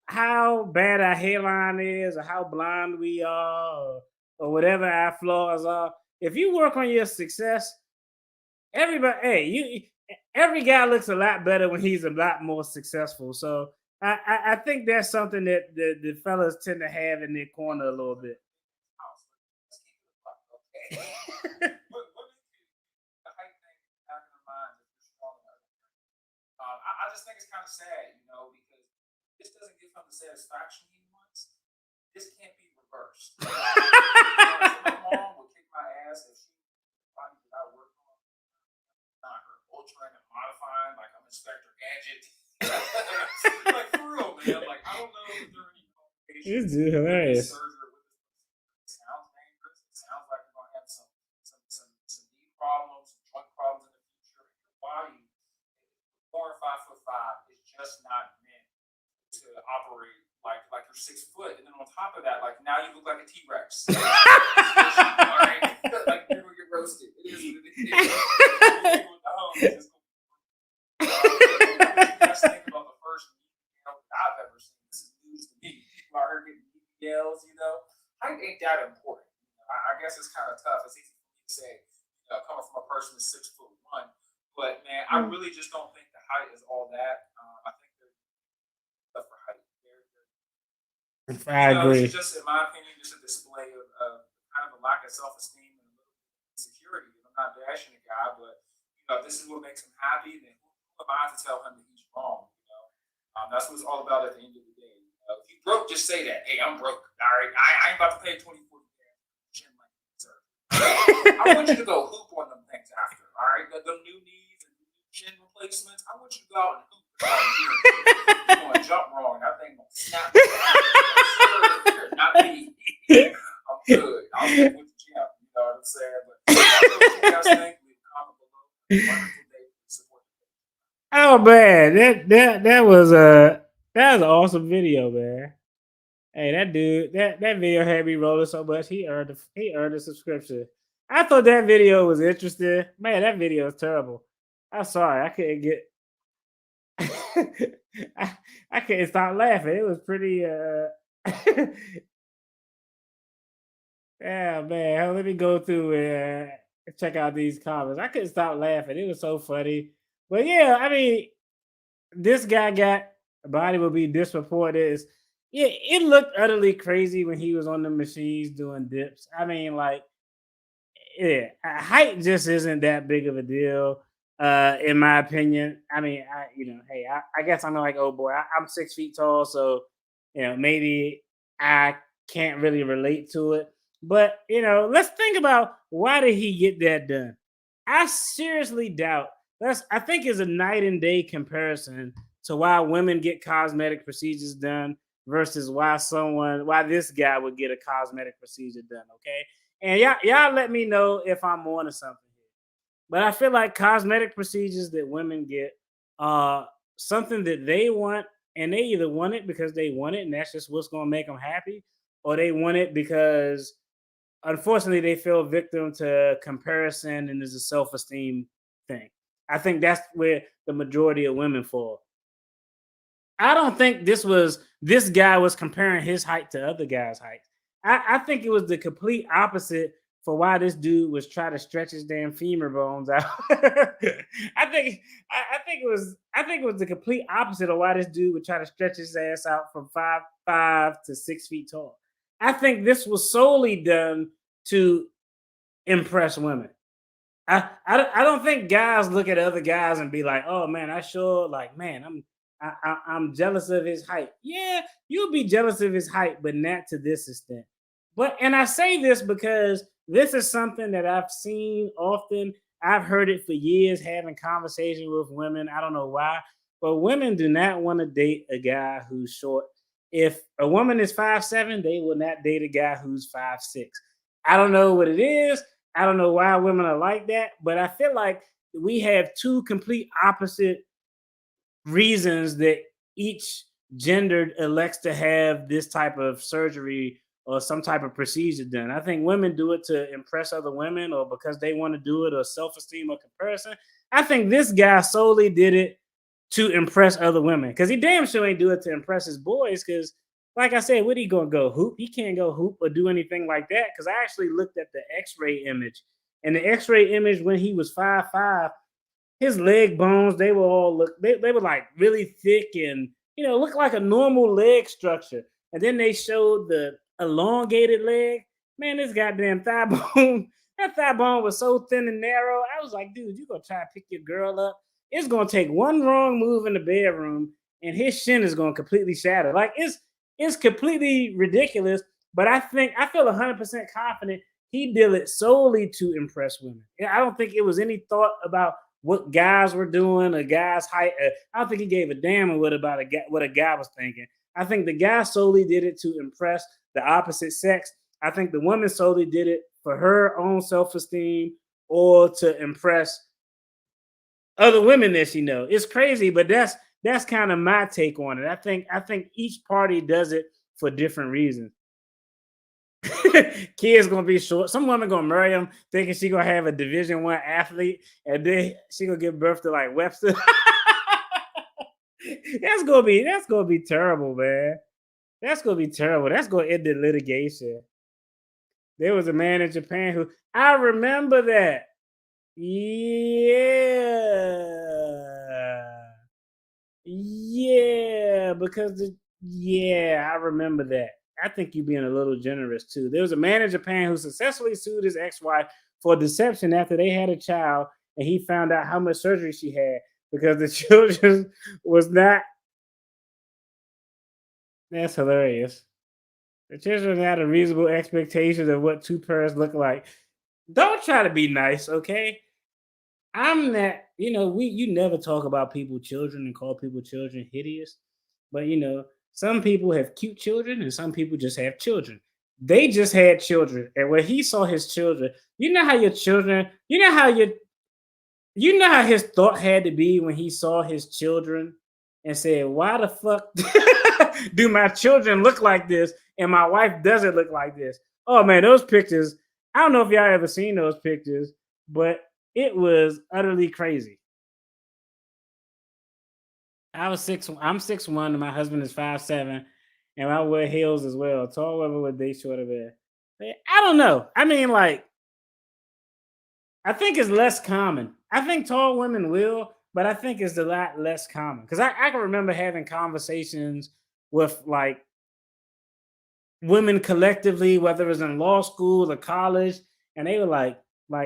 how bad our hairline is, or how blonde we are, or whatever our flaws are. If you work on your success, every guy looks a lot better when he's a lot more successful. So I think that's something that the fellas tend to have in their corner a little bit. I just think it's kind of sad, you know, because this doesn't give him the satisfaction he wants. This can't be reversed. My mom would kick my ass if she found that I worked on not her ultra and modifying like I'm Inspector Gadget. Like for real, man. Like I don't know if there are any complications. This is hilarious. Surgery with this. It sounds dangerous. It sounds like you're gonna have some knee problems, some joint problems in the future. Your body, 4 and 5'5" is just not meant to operate like you're 6 foot. And then on top of that, like now you look like a T-Rex. All right, like you're gonna get roasted. It is what it is. Just think about the first BBL I've ever seen. This is news to me. People are getting BBLs, you know. Height ain't that important. I guess it's kind of tough. It's easy for me to say, you know, coming from a person that's 6'1". But man, I really just don't think the height is all that. I think they're tough for height. I agree. It's just, in my opinion, just a display of kind of a lack of self-esteem and a little insecurity. I'm not bashing the guy, but you know, if this is what makes him happy, then who am I to tell him that he's wrong? You know, that's what it's all about at the end of the day. If you broke, just say that. Hey, I'm broke. All right, I ain't about to pay 20, 40 chin like sir. I want you to go hoop on them things after. All right, the new knees and new chin replacements. I want you to go out and hoop. You're going to jump wrong. That thing gonna snap. Not me. I'm good. I'll stick with the gym. You know what I'm saying? But what you guys think? Leave a comment below. Wonderful day. Support the page. Oh man, that was an awesome video, man. Hey, that dude, that video had me rolling so much. He earned a subscription. I thought that video was interesting. Man, that video is terrible. I'm sorry, I couldn't get. I couldn't stop laughing. It was pretty. Yeah, man. Let me go through and check out these comments. I couldn't stop laughing. It was so funny. But yeah, I mean, this guy got a body will be disproportionate. Yeah, it looked utterly crazy when he was on the machines doing dips. I mean, like, yeah, height just isn't that big of a deal, in my opinion. I mean, I guess I'm like, oh boy, I'm 6 feet tall, so maybe I can't really relate to it. But let's think about why did he get that done? I seriously doubt. I think is a night and day comparison to why women get cosmetic procedures done versus why this guy would get a cosmetic procedure done. Okay, and y'all let me know if I'm on to something here. But I feel like cosmetic procedures that women get are something that they want, and they either want it because they want it, and that's just what's going to make them happy, or they want it because unfortunately they feel victim to comparison and there's a self-esteem thing. I think that's where the majority of women fall. I don't think this guy was comparing his height to other guys' height. I think it was the complete opposite for why this dude was trying to stretch his damn femur bones out. I think it was the complete opposite of why this dude would try to stretch his ass out from 5'5" to 6 feet tall. I think this was solely done to impress women. I don't think guys look at other guys and be like, oh man, I'm jealous of his height. Yeah, you'll be jealous of his height, but not to this extent. And I say this because this is something that I've seen often. I've heard it for years, having conversations with women. I don't know why, but women do not want to date a guy who's short. If a woman is 5'7", they will not date a guy who's 5'6". I don't know what it is. I don't know why women are like that, but I feel like we have two complete opposite reasons that each gender elects to have this type of surgery or some type of procedure done. I think women do it to impress other women or because they want to do it or self-esteem or comparison. I think this guy solely did it to impress other women because he damn sure ain't do it to impress his boys. Because, like I said, what he gonna go hoop? He can't go hoop or do anything like that. Because I actually looked at the X-ray image, and the X-ray image when he was 5'5", his leg bones they were all they were like really thick and looked like a normal leg structure. And then they showed the elongated leg. Man, this goddamn thigh bone, that thigh bone was so thin and narrow. I was like, dude, you gonna try to pick your girl up? It's gonna take one wrong move in the bedroom, and his shin is gonna completely shatter. Like it's completely ridiculous. But I feel 100% confident he did it solely to impress women. I don't think it was any thought about what guys were doing, a guy's height. I don't think he gave a damn what a guy was thinking. I think the guy solely did it to impress the opposite sex. I think the woman solely did it for her own self-esteem or to impress other women that she knows. It's crazy, but that's kind of my take on it. I think each party does it for different reasons. Kids gonna be short. Some woman gonna marry him thinking she gonna have a Division I athlete, and then she gonna give birth to like Webster. That's gonna be terrible, man. That's gonna be terrible. That's gonna end the litigation. There was a man in Japan who I remember that. Yeah, because I remember that. I think you're being a little generous too. There was a man in Japan who successfully sued his ex-wife for deception after they had a child, and he found out how much surgery she had because the children was not. That's hilarious. The children had a reasonable expectation of what two parents look like. Don't try to be nice, okay? I'm not, you never talk about people children and call people children hideous. But some people have cute children and some people just have children. They just had children. And when he saw his children, you know how your children, you know how his thought had to be when he saw his children and said, why the fuck do my children look like this and my wife doesn't look like this? Oh man, those pictures, I don't know if y'all ever seen those pictures, but it was utterly crazy. I'm 6'1", and my husband is 5'7", and I wear heels as well. Tall women with they shorter hair. I don't know. I mean, like, I think it's less common. I think tall women will, but I think it's a lot less common. Because I can remember having conversations with like women collectively, whether it was in law school or college, and they were like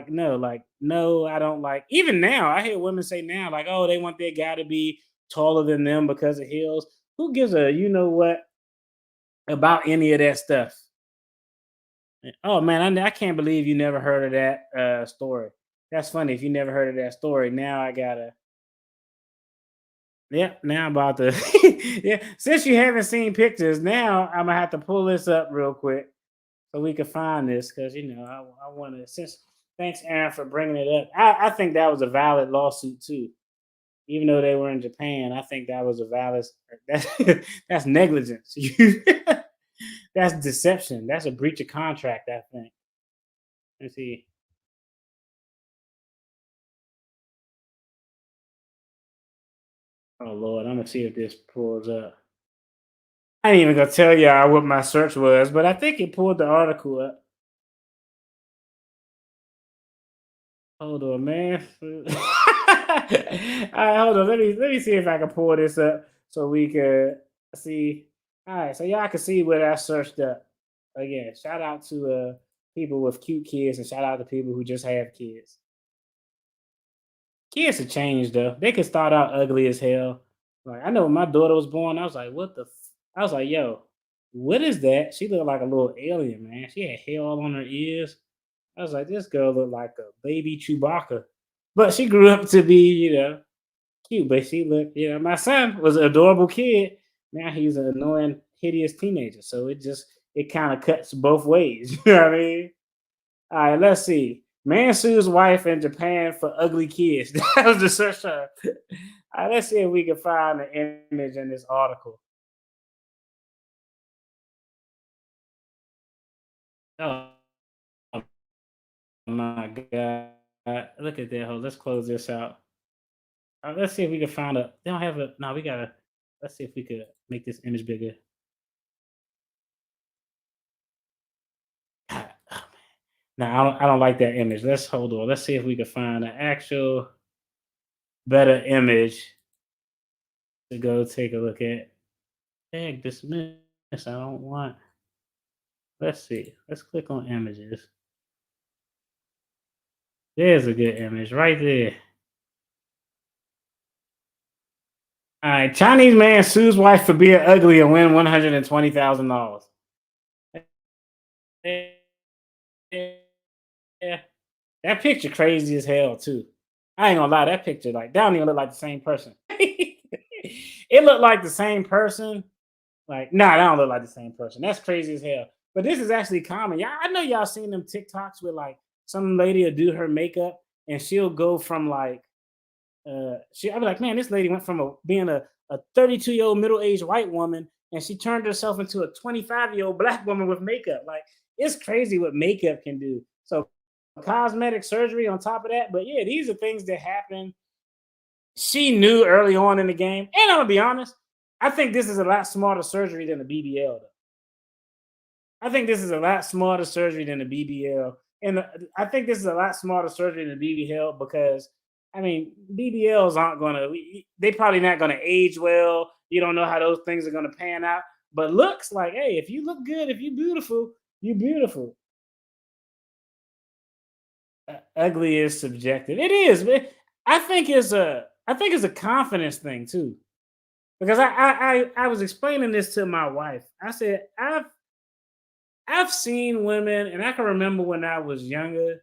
no, I don't like. Even now, I hear women say now, like, oh, they want their guy to be taller than them because of heels. Who gives a what about any of that stuff? Oh man, I can't believe you never heard of that story. That's funny. If you never heard of that story, now I gotta. Yeah, now I'm about to. Yeah, since you haven't seen pictures, now I'm gonna have to pull this up real quick so we can find this because I want to. Since thanks, Aaron, for bringing it up. I think that was a valid lawsuit too. Even though they were in Japan, I think that was a valid. That's negligence. That's deception. That's a breach of contract. I think. Let's see. Oh Lord, I'm gonna see if this pulls up. I ain't even gonna tell y'all what my search was, but I think it pulled the article up. Hold on, man. All right, hold on. Let me see if I can pull this up so we can see. All right, so y'all can see what I searched up. Again, shout out to people with cute kids and shout out to people who just have kids. Kids have changed though. They could start out ugly as hell. Like I know when my daughter was born, I was like, what the I was like, yo, what is that? She looked like a little alien, man. She had hair all on her ears. I was like, this girl looked like a baby Chewbacca. But she grew up to be, cute. But she looked, my son was an adorable kid. Now he's an annoying, hideous teenager. So it kind of cuts both ways. You know what I mean? All right, let's see. Man sues wife in Japan for ugly kids. That was the search term. Let's see if we can find an image in this article. Oh my God. Look at that. Let's close this out. Let's see if we can find a. They don't have a. No, we gotta. Let's see if we could make this image bigger. God, oh, man. No, I don't like that image. Let's hold on. Let's see if we can find an actual better image to go take a look at. Tag dismiss. I don't want. Let's see. Let's click on images. There's a good image right there. All right, Chinese man sues wife for being ugly and win $120,000. Yeah, that picture crazy as hell too. I ain't gonna lie, that picture like that don't even look like the same person. It looked like the same person. Like, nah, that don't look like the same person. That's crazy as hell. But this is actually common. Yeah, I know y'all seen them TikToks where like some lady will do her makeup and she'll go from like I'll be like, man, this lady went from being a 32-year-old middle-aged white woman and she turned herself into a 25-year-old black woman with makeup. Like, it's crazy what makeup can do. So cosmetic surgery on top of that. But yeah, these are things that happen. She knew early on in the game. And I'm gonna be honest, I think this is a lot smarter surgery than the BBL, though. I think this is a lot smarter surgery than the BBL. And I think this is a lot smarter surgery than the BBL because, I mean, BBLs aren't going to, they probably not going to age well. You don't know how those things are going to pan out. But looks like, hey, if you look good, if you're beautiful, you're beautiful. Ugly is subjective. It is. But I think it's a confidence thing too. Because I was explaining this to my wife. I said, I've seen women, and I can remember when I was younger,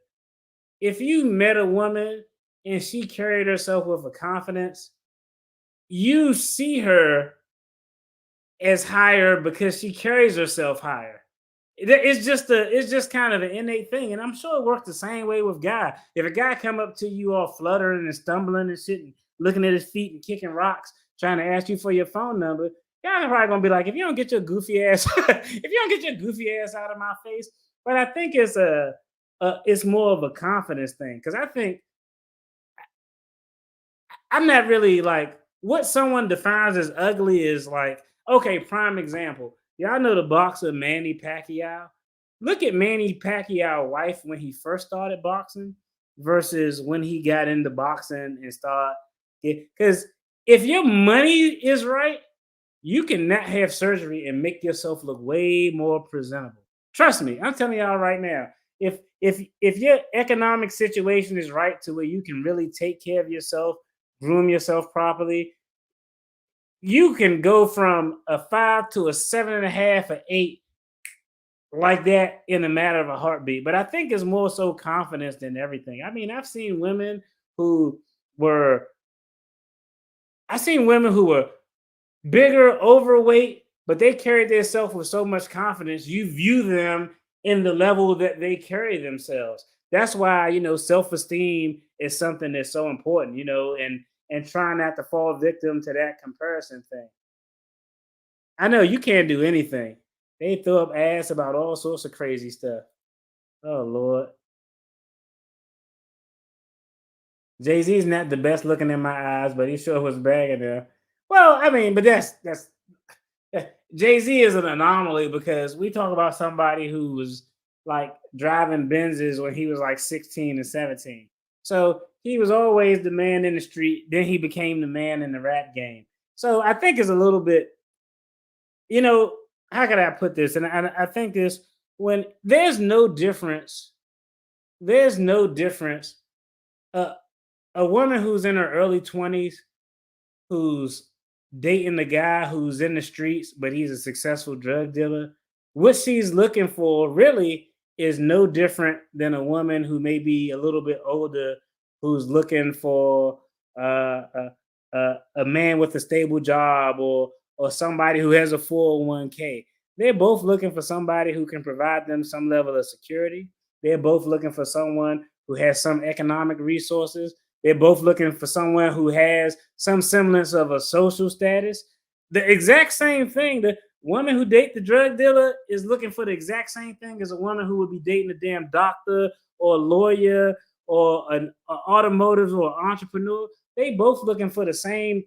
if you met a woman and she carried herself with a confidence, you see her as higher because she carries herself higher. It's just kind of an innate thing. And I'm sure it works the same way with guy. If a guy come up to you all fluttering and stumbling and shit and looking at his feet and kicking rocks, trying to ask you for your phone number, guys are probably gonna be like, if you don't get your goofy ass, if you don't get your goofy ass out of my face. But I think it's more of a confidence thing because I think I'm not really like what someone defines as ugly is like, okay, prime example. Y'all know the boxer Manny Pacquiao. Look at Manny Pacquiao's wife when he first started boxing versus when he got into boxing and started. Because if your money is right, you can not have surgery and make yourself look way more presentable. Trust me, I'm telling y'all right now. If your economic situation is right to where you can really take care of yourself, groom yourself properly, you can go from a 5 to a 7.5, an 8, like that in a matter of a heartbeat. But I think it's more so confidence than everything. I mean, I've seen women who were, bigger, overweight, but they carried themselves with so much confidence. You view them in the level that they carry themselves. That's why, self-esteem is something that's so important, and trying not to fall victim to that comparison thing. I know you can't do anything. They throw up ass about all sorts of crazy stuff. Oh Lord. Jay-Z's not the best looking in my eyes, but he sure was bagging there. Well, I mean, but that's Jay-Z is an anomaly because we talk about somebody who was like driving Benzes when he was like 16 and 17. So he was always the man in the street. Then he became the man in the rap game. So I think it's a little bit, how could I put this? And I think this when there's no difference. Uh, a woman who's in her early 20s who's dating the guy who's in the streets, but he's a successful drug dealer, what she's looking for really is no different than a woman who may be a little bit older who's looking for a man with a stable job or somebody who has a 401k. They're both looking for somebody who can provide them some level of security. They're both looking for someone who has some economic resources. They're both looking for someone who has some semblance of a social status. The exact same thing. The woman who date the drug dealer is looking for the exact same thing as a woman who would be dating a damn doctor or a lawyer or an automotive or entrepreneur. They both looking for the same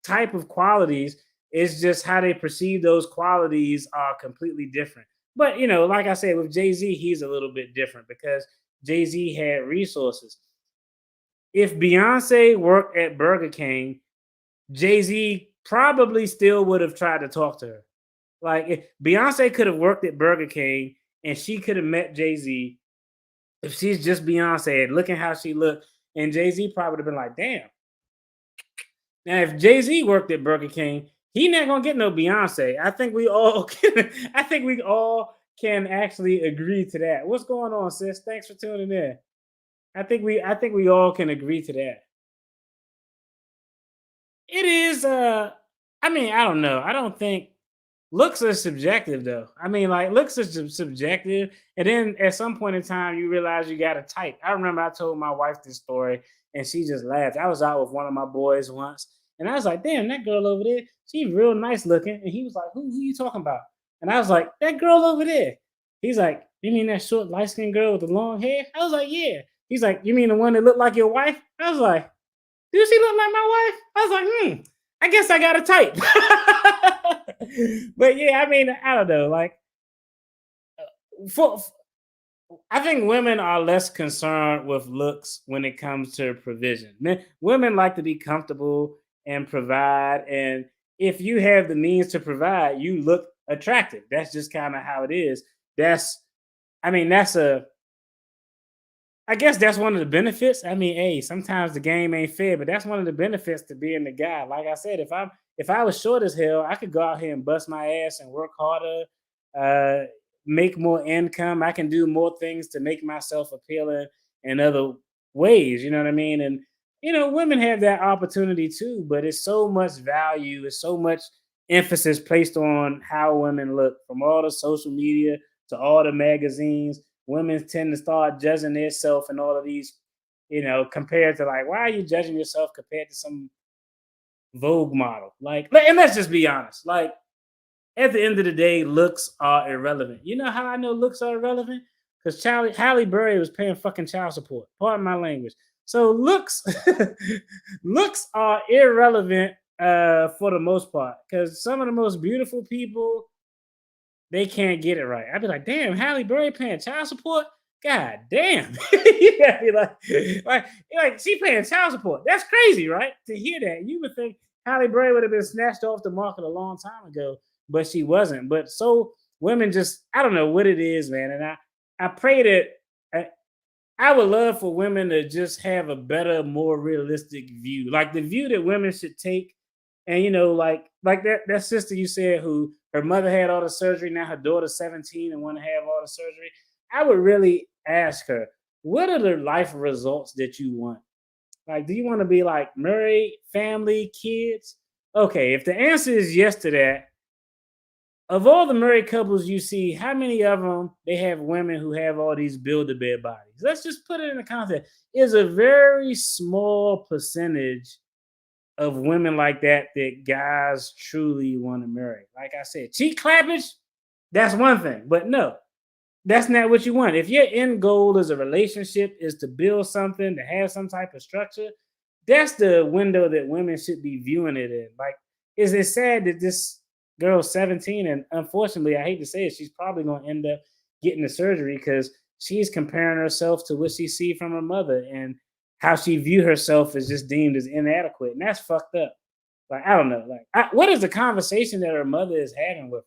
type of qualities. It's just how they perceive those qualities are completely different. But like I said, with Jay-Z, he's a little bit different because Jay-Z had resources. If Beyonce worked at Burger King, Jay-Z probably still would have tried to talk to her. Like if Beyonce could have worked at Burger King and she could have met Jay-Z, if she's just Beyonce and looking how she looked, and Jay-Z probably would have been like, damn. Now, if Jay-Z worked at Burger King, he not gonna get no Beyonce. I think we all can actually agree to that. What's going on, sis? Thanks for tuning in. I think we all can agree to that. It is I mean, I don't know. I don't think looks are subjective though. I mean, like looks are subjective, and then at some point in time you realize you got a type. I remember I told my wife this story and she just laughed. I was out with one of my boys once and I was like, damn, that girl over there, she's real nice looking. And he was like, who you talking about? And I was like, that girl over there. He's like, you mean that short light-skinned girl with the long hair? I was like, yeah. He's like, you mean the one that looked like your wife? I was like, do she look like my wife? I was like, I guess I got a type. But yeah, I mean, I don't know. Like, I think women are less concerned with looks when it comes to provision. Women like to be comfortable and provide. And if you have the means to provide, you look attractive. That's just kind of how it is. I guess that's one of the benefits. I mean, hey, sometimes the game ain't fair, but that's one of the benefits to being the guy. Like I said, if I was short as hell, I could go out here and bust my ass and work harder, make more income. I can do more things to make myself appealing in other ways. You know what I mean? And women have that opportunity too, but it's so much value, it's so much emphasis placed on how women look, from all the social media to all the magazines. Women tend to start judging themselves and all of these, compared to like, why are you judging yourself compared to some Vogue model? Like, and let's just be honest. Like, at the end of the day, looks are irrelevant. You know how I know looks are irrelevant? Because Halle Berry was paying fucking child support. Pardon my language. So looks are irrelevant for the most part. Because some of the most beautiful people, they can't get it right. I'd be like, damn, Halle Berry paying child support? God damn. You gotta be like she paying child support. That's crazy, right? To hear that. You would think Halle Berry would have been snatched off the market a long time ago, but she wasn't. But so women just, I don't know what it is, man. And I pray that I would love for women to just have a better, more realistic view. Like the view that women should take. And like that sister you said who her mother had all the surgery, now her daughter's 17 and want to have all the surgery. I would really ask her, what are the life results that you want? Like, do you want to be like married, family, kids? Okay, if the answer is yes to that, of all the married couples you see, how many of them they have women who have all these build-a-bear bodies? Let's just put it in the context. It's a very small percentage of women like that guys truly want to marry. Like I said, cheek clappage, that's one thing. But no, that's not what you want. If your end goal as a relationship is to build something, to have some type of structure, that's the window that women should be viewing it in. Like, is it sad that this girl's 17 and unfortunately, I hate to say it, she's probably going to end up getting the surgery because she's comparing herself to what she see from her mother, and how she view herself is just deemed as inadequate. And that's fucked up. Like, I don't know. Like, what is the conversation that her mother is having with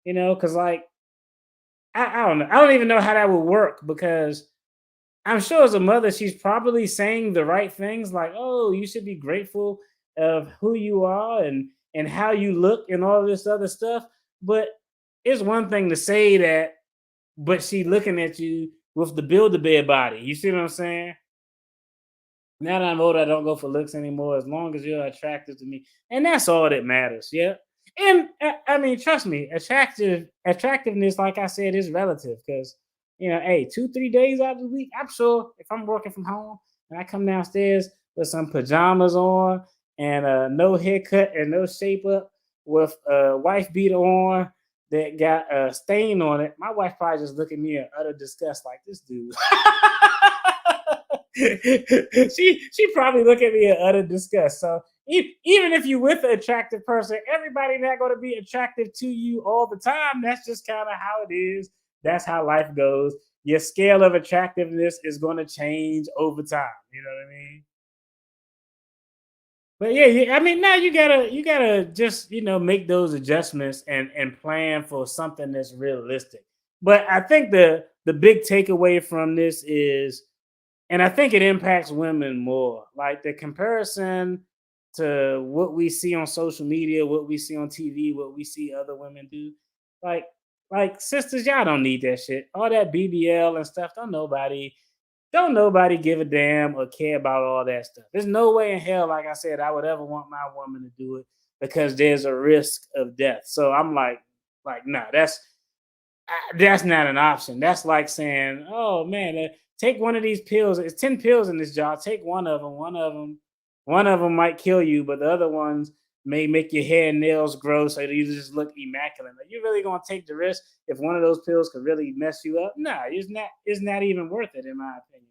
her? Because like, I don't know. I don't even know how that would work, because I'm sure as a mother, she's probably saying the right things like, oh, you should be grateful of who you are and how you look and all this other stuff. But it's one thing to say that, but she looking at you with the Build-A-Bear body. You see what I'm saying? Now that I'm older, I don't go for looks anymore, as long as you're attractive to me. And that's all that matters. Yeah. And I mean, trust me, attractiveness, like I said, is relative, because hey, 2-3 days out of the week, I'm sure if I'm working from home and I come downstairs with some pajamas on and no haircut and no shape up with a wife beater on that got a stain on it, my wife probably just look at me in utter disgust like this dude. she probably look at me in utter disgust. So even if you with an attractive person, everybody not going to be attractive to you all the time. That's just kind of how it is. That's how life goes. Your scale of attractiveness is going to change over time. You know what I mean? But yeah, I mean, now you gotta just make those adjustments and plan for something that's realistic. But I think the big takeaway from this is, and I think it impacts women more, like the comparison to what we see on social media, what we see on TV, what we see other women do. Like, like sisters, y'all don't need that shit. All that BBL and stuff. Don't nobody give a damn or care about all that stuff. There's no way in hell, like I said, I would ever want my woman to do it because there's a risk of death. So I'm like, nah, that's not an option. That's like saying, oh man, take one of these pills. It's 10 pills in this jar. Take one of them. One of them might kill you, but the other ones may make your hair and nails grow so you just look immaculate. Like, you really gonna take the risk if one of those pills could really mess you up? Nah, it's not even worth it, in my opinion.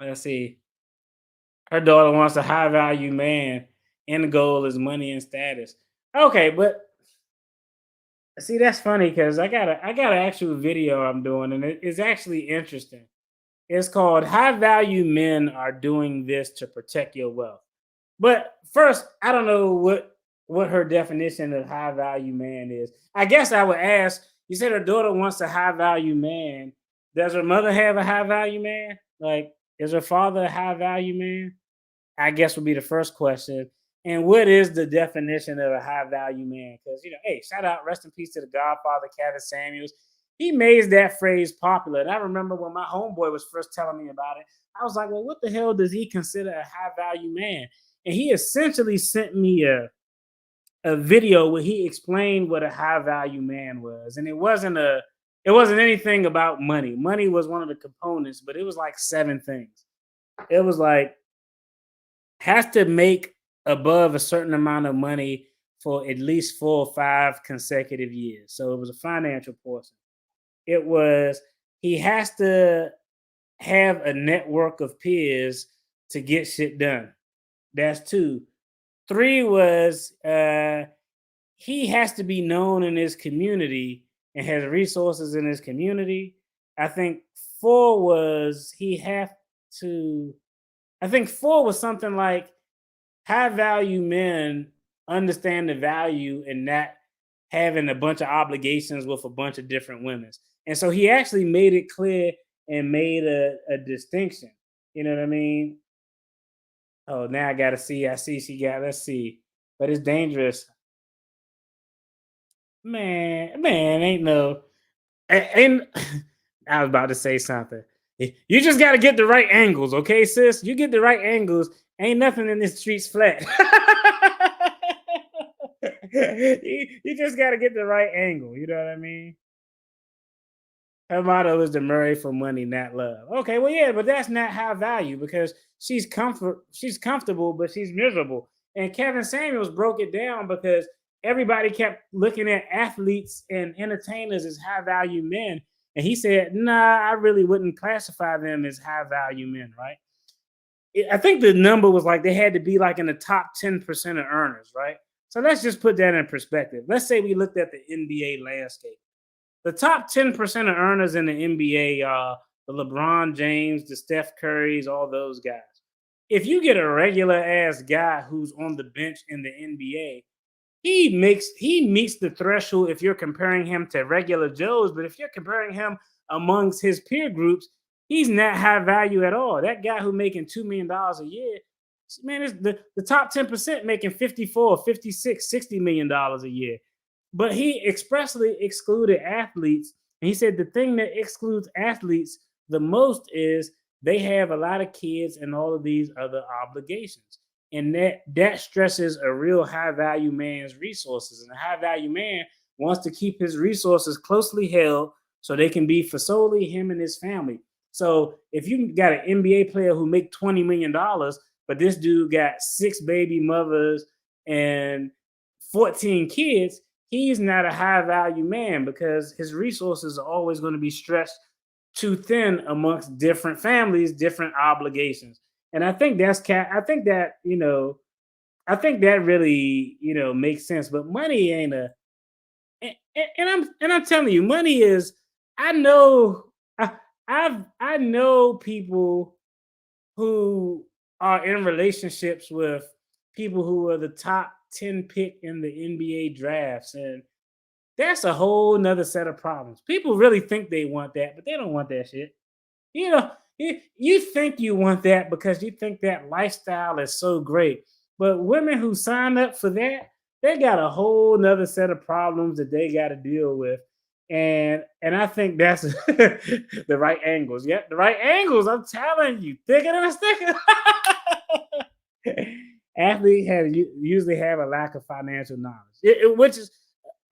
Let's see. Her daughter wants a high value man. End goal is money and status. Okay, but see, that's funny because I got an actual video I'm doing, and it's actually interesting. It's called "High Value Men Are Doing This to Protect Your Wealth." But first, I don't know what her definition of high value man is. I guess I would ask. You said her daughter wants a high value man. Does her mother have a high value man? Like, is her father a high value man? I guess would be the first question. And what is the definition of a high value man? Because, hey, shout out, rest in peace to the Godfather, Kevin Samuels. He made that phrase popular. And I remember when my homeboy was first telling me about it, I was like, well, what the hell does he consider a high value man? And he essentially sent me a video where he explained what a high value man was. And it wasn't anything about money. Money was one of the components, but it was like 7 things. It was like, has to make above a certain amount of money for at least 4 or 5 consecutive years. So it was a financial portion. It was, he has to have a network of peers to get shit done. That's 2. 3 was he has to be known in his community and has resources in his community. I think 4 was I think 4 was something like high value men understand the value in not having a bunch of obligations with a bunch of different women. And so he actually made it clear and made a distinction. You know what I mean? Oh, now I gotta see. I see she got, let's see. But it's dangerous. Man, ain't no ain't I was about to say something. You just gotta get the right angles, okay, sis? You get the right angles, ain't nothing in this streets flat. you just gotta get the right angle, you know what I mean? Her motto is to marry for money, not love. Okay, well, yeah, but that's not high value because she's comfortable, but she's miserable. And Kevin Samuels broke it down because everybody kept looking at athletes and entertainers as high value men. And he said, nah, I really wouldn't classify them as high value men, right? I think the number was like they had to be like in the top 10% of earners, right? So let's just put that in perspective. Let's say we looked at the NBA landscape. The top 10% of earners in the NBA are the LeBron James, the Steph Currys, all those guys. If you get a regular ass guy who's on the bench in the NBA, he meets the threshold if you're comparing him to regular Joes, but if you're comparing him amongst his peer groups, he's not high value at all. That guy who making $2 million a year, man, is the top 10% making 54, 56, $60 million a year. But he expressly excluded athletes. And he said the thing that excludes athletes the most is they have a lot of kids and all of these other obligations. And that stresses a real high value man's resources. And a high value man wants to keep his resources closely held so they can be for solely him and his family. So if you got an NBA player who make $20 million, but this dude got 6 baby mothers and 14 kids, he's not a high value man because his resources are always going to be stretched too thin amongst different families, different obligations. And I think I think that, I think that really, makes sense. But money ain't and I'm telling you, money is. I know, I know people who are in relationships with people who are the top 10 pick in the NBA drafts, and that's a whole nother set of problems. People really think they want that, but they don't want that shit. You think you want that because you think that lifestyle is so great. But women who sign up for that, they got a whole nother set of problems that they got to deal with. And I think that's the right angles. Yep, the right angles. I'm telling you, thicker than a sticker. Athletes usually have a lack of financial knowledge, which is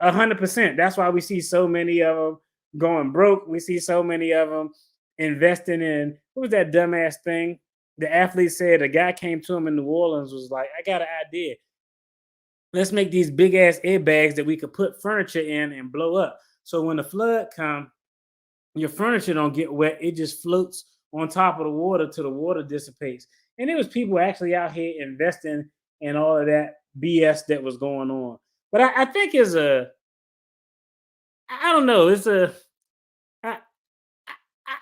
100%. That's why we see so many of them going broke. We see so many of them investing in, what was that dumbass thing? The athlete said a guy came to him in New Orleans, was like, I got an idea. Let's make these big ass airbags that we could put furniture in and blow up. So when the flood comes, your furniture don't get wet. It just floats on top of the water till the water dissipates. And there was people actually out here investing in all of that BS that was going on. But I think I don't know,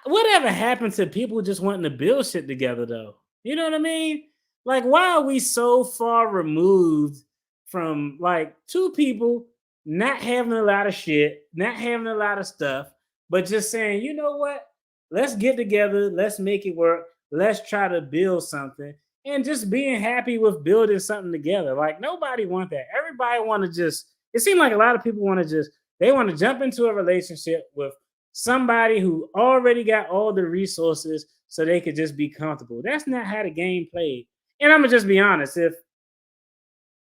whatever happened to people just wanting to build shit together, though? You know what I mean? Like, why are we so far removed from like two people not having a lot of shit, not having a lot of stuff, but just saying, you know what? Let's get together, let's make it work, let's try to build something, and just being happy with building something together. Like, nobody want that. Everybody want to just. It seems like a lot of people want to just. They want to jump into a relationship with somebody who already got all the resources so they could just be comfortable. That's not how the game played. And I'm gonna just be honest.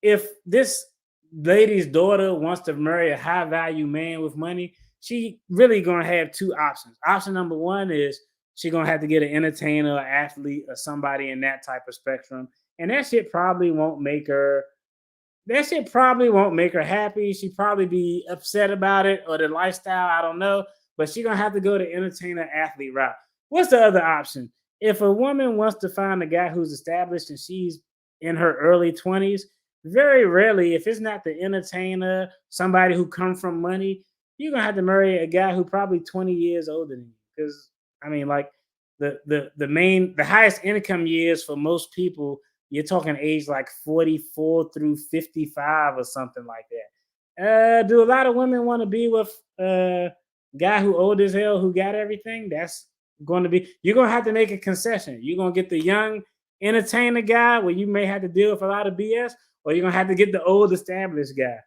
If this lady's daughter wants to marry a high value man with money, she really gonna have two options. Option number one is she gonna have to get an entertainer, an athlete, or somebody in that type of spectrum, and that shit probably won't make her. That shit probably won't make her happy. She'd probably be upset about it or the lifestyle. I don't know, but she's gonna have to go the entertainer athlete route. What's the other option? If a woman wants to find a guy who's established and she's in her early 20s, very rarely, if it's not the entertainer, somebody who come from money, you're gonna have to marry a guy who probably 20 years older than you. Because I mean, like the highest income years for most people, you're talking age like 44 through 55 or something like that. Do a lot of women want to be with a guy who old as hell who got everything? That's going to be, you're going to have to make a concession. You're going to get the young entertainer guy where you may have to deal with a lot of BS, or you're going to have to get the old established guy.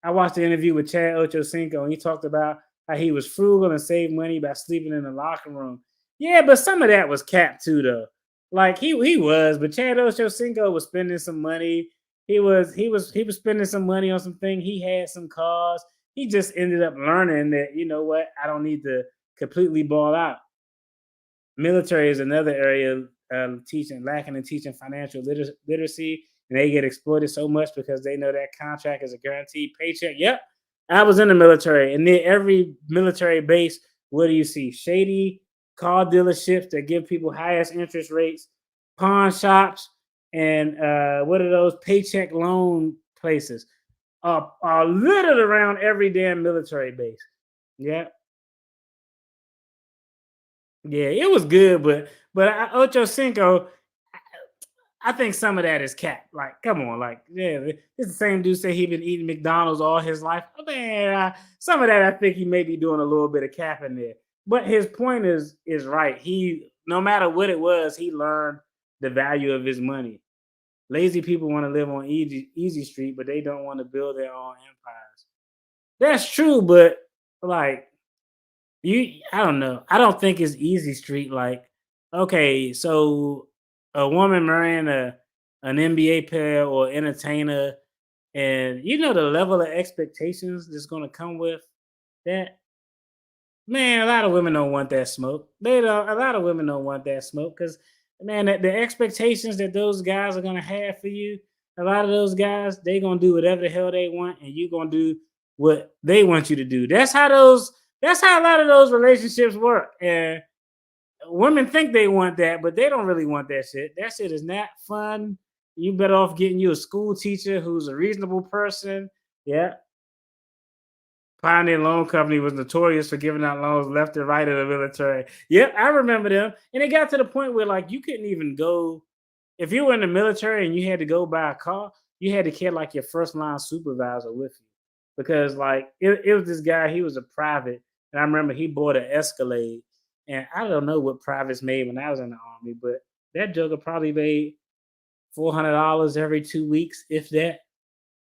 I watched the interview with Chad Ochocinco, and he talked about how he was frugal and saved money by sleeping in the locker room. Yeah, but some of that was capped too, though. Like he was, but Chad Ochocinco was spending some money. He was spending some money on something. He had some cars. He just ended up learning that, you know what, I don't need to completely ball out. Military is another area lacking in teaching financial literacy, and they get exploited so much because they know that contract is a guaranteed paycheck. Yep, I was in the military, and near every military base, what do you see? Shady car dealerships that give people highest interest rates, pawn shops, and what are those paycheck loan places are littered around every damn military base. Yeah. Yeah, it was good, but Ocho Cinco, I think some of that is cap. Like, come on, like, yeah, it's the same dude say he been eating McDonald's all his life. Oh, man, some of that I think he may be doing a little bit of cap in there. But his point is right. He, no matter what it was, he learned the value of his money. Lazy people want to live on easy street, but they don't want to build their own empires. That's true, but like I don't know. I don't think it's easy street. Like, okay, so a woman marrying an NBA player or entertainer, and you know the level of expectations that's going to come with that. Man, a lot of women don't want that smoke. They don't. A lot of women don't want that smoke because, man, the expectations that those guys are gonna have for you, a lot of those guys, they gonna do whatever the hell they want, and you gonna do what they want you to do. That's how those. That's how a lot of those relationships work. And women think they want that, but they don't really want that shit. That shit is not fun. You better off getting you a school teacher who's a reasonable person. Yeah, Pioneer Loan Company was notorious for giving out loans left and right in the military. Yep, I remember them. And it got to the point where like you couldn't even go if you were in the military and you had to go buy a car, you had to carry like your first line supervisor with you. Because like it was this guy, he was a private, and I remember he bought an Escalade. And I don't know what privates made when I was in the army, but that joker probably made $400 every 2 weeks, if that.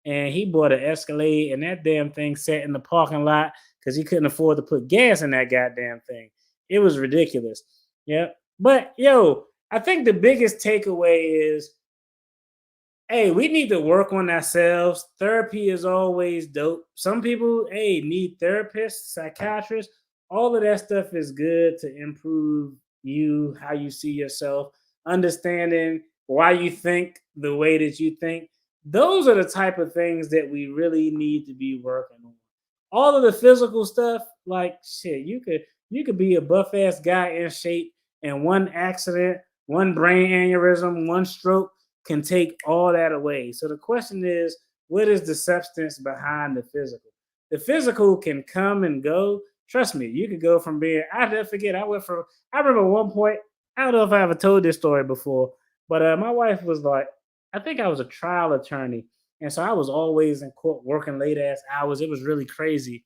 And he bought an Escalade, and that damn thing sat in the parking lot because he couldn't afford to put gas in that goddamn thing. It was ridiculous. Yeah. But yo, I think the biggest takeaway is, hey, we need to work on ourselves. Therapy is always dope. Some people, hey, need therapists, psychiatrists. All of that stuff is good to improve you, how you see yourself, understanding why you think the way that you think. Those are the type of things that we really need to be working on. All of the physical stuff, like shit, you could be a buff ass guy in shape, and one accident, one brain aneurysm, one stroke can take all that away. So the question is, what is the substance behind the physical? The physical can come and go. Trust me, you could go from being, I never forget, I remember one point, I don't know if I ever told this story before, but my wife was like, I think I was a trial attorney. And so I was always in court working late ass hours. It was really crazy.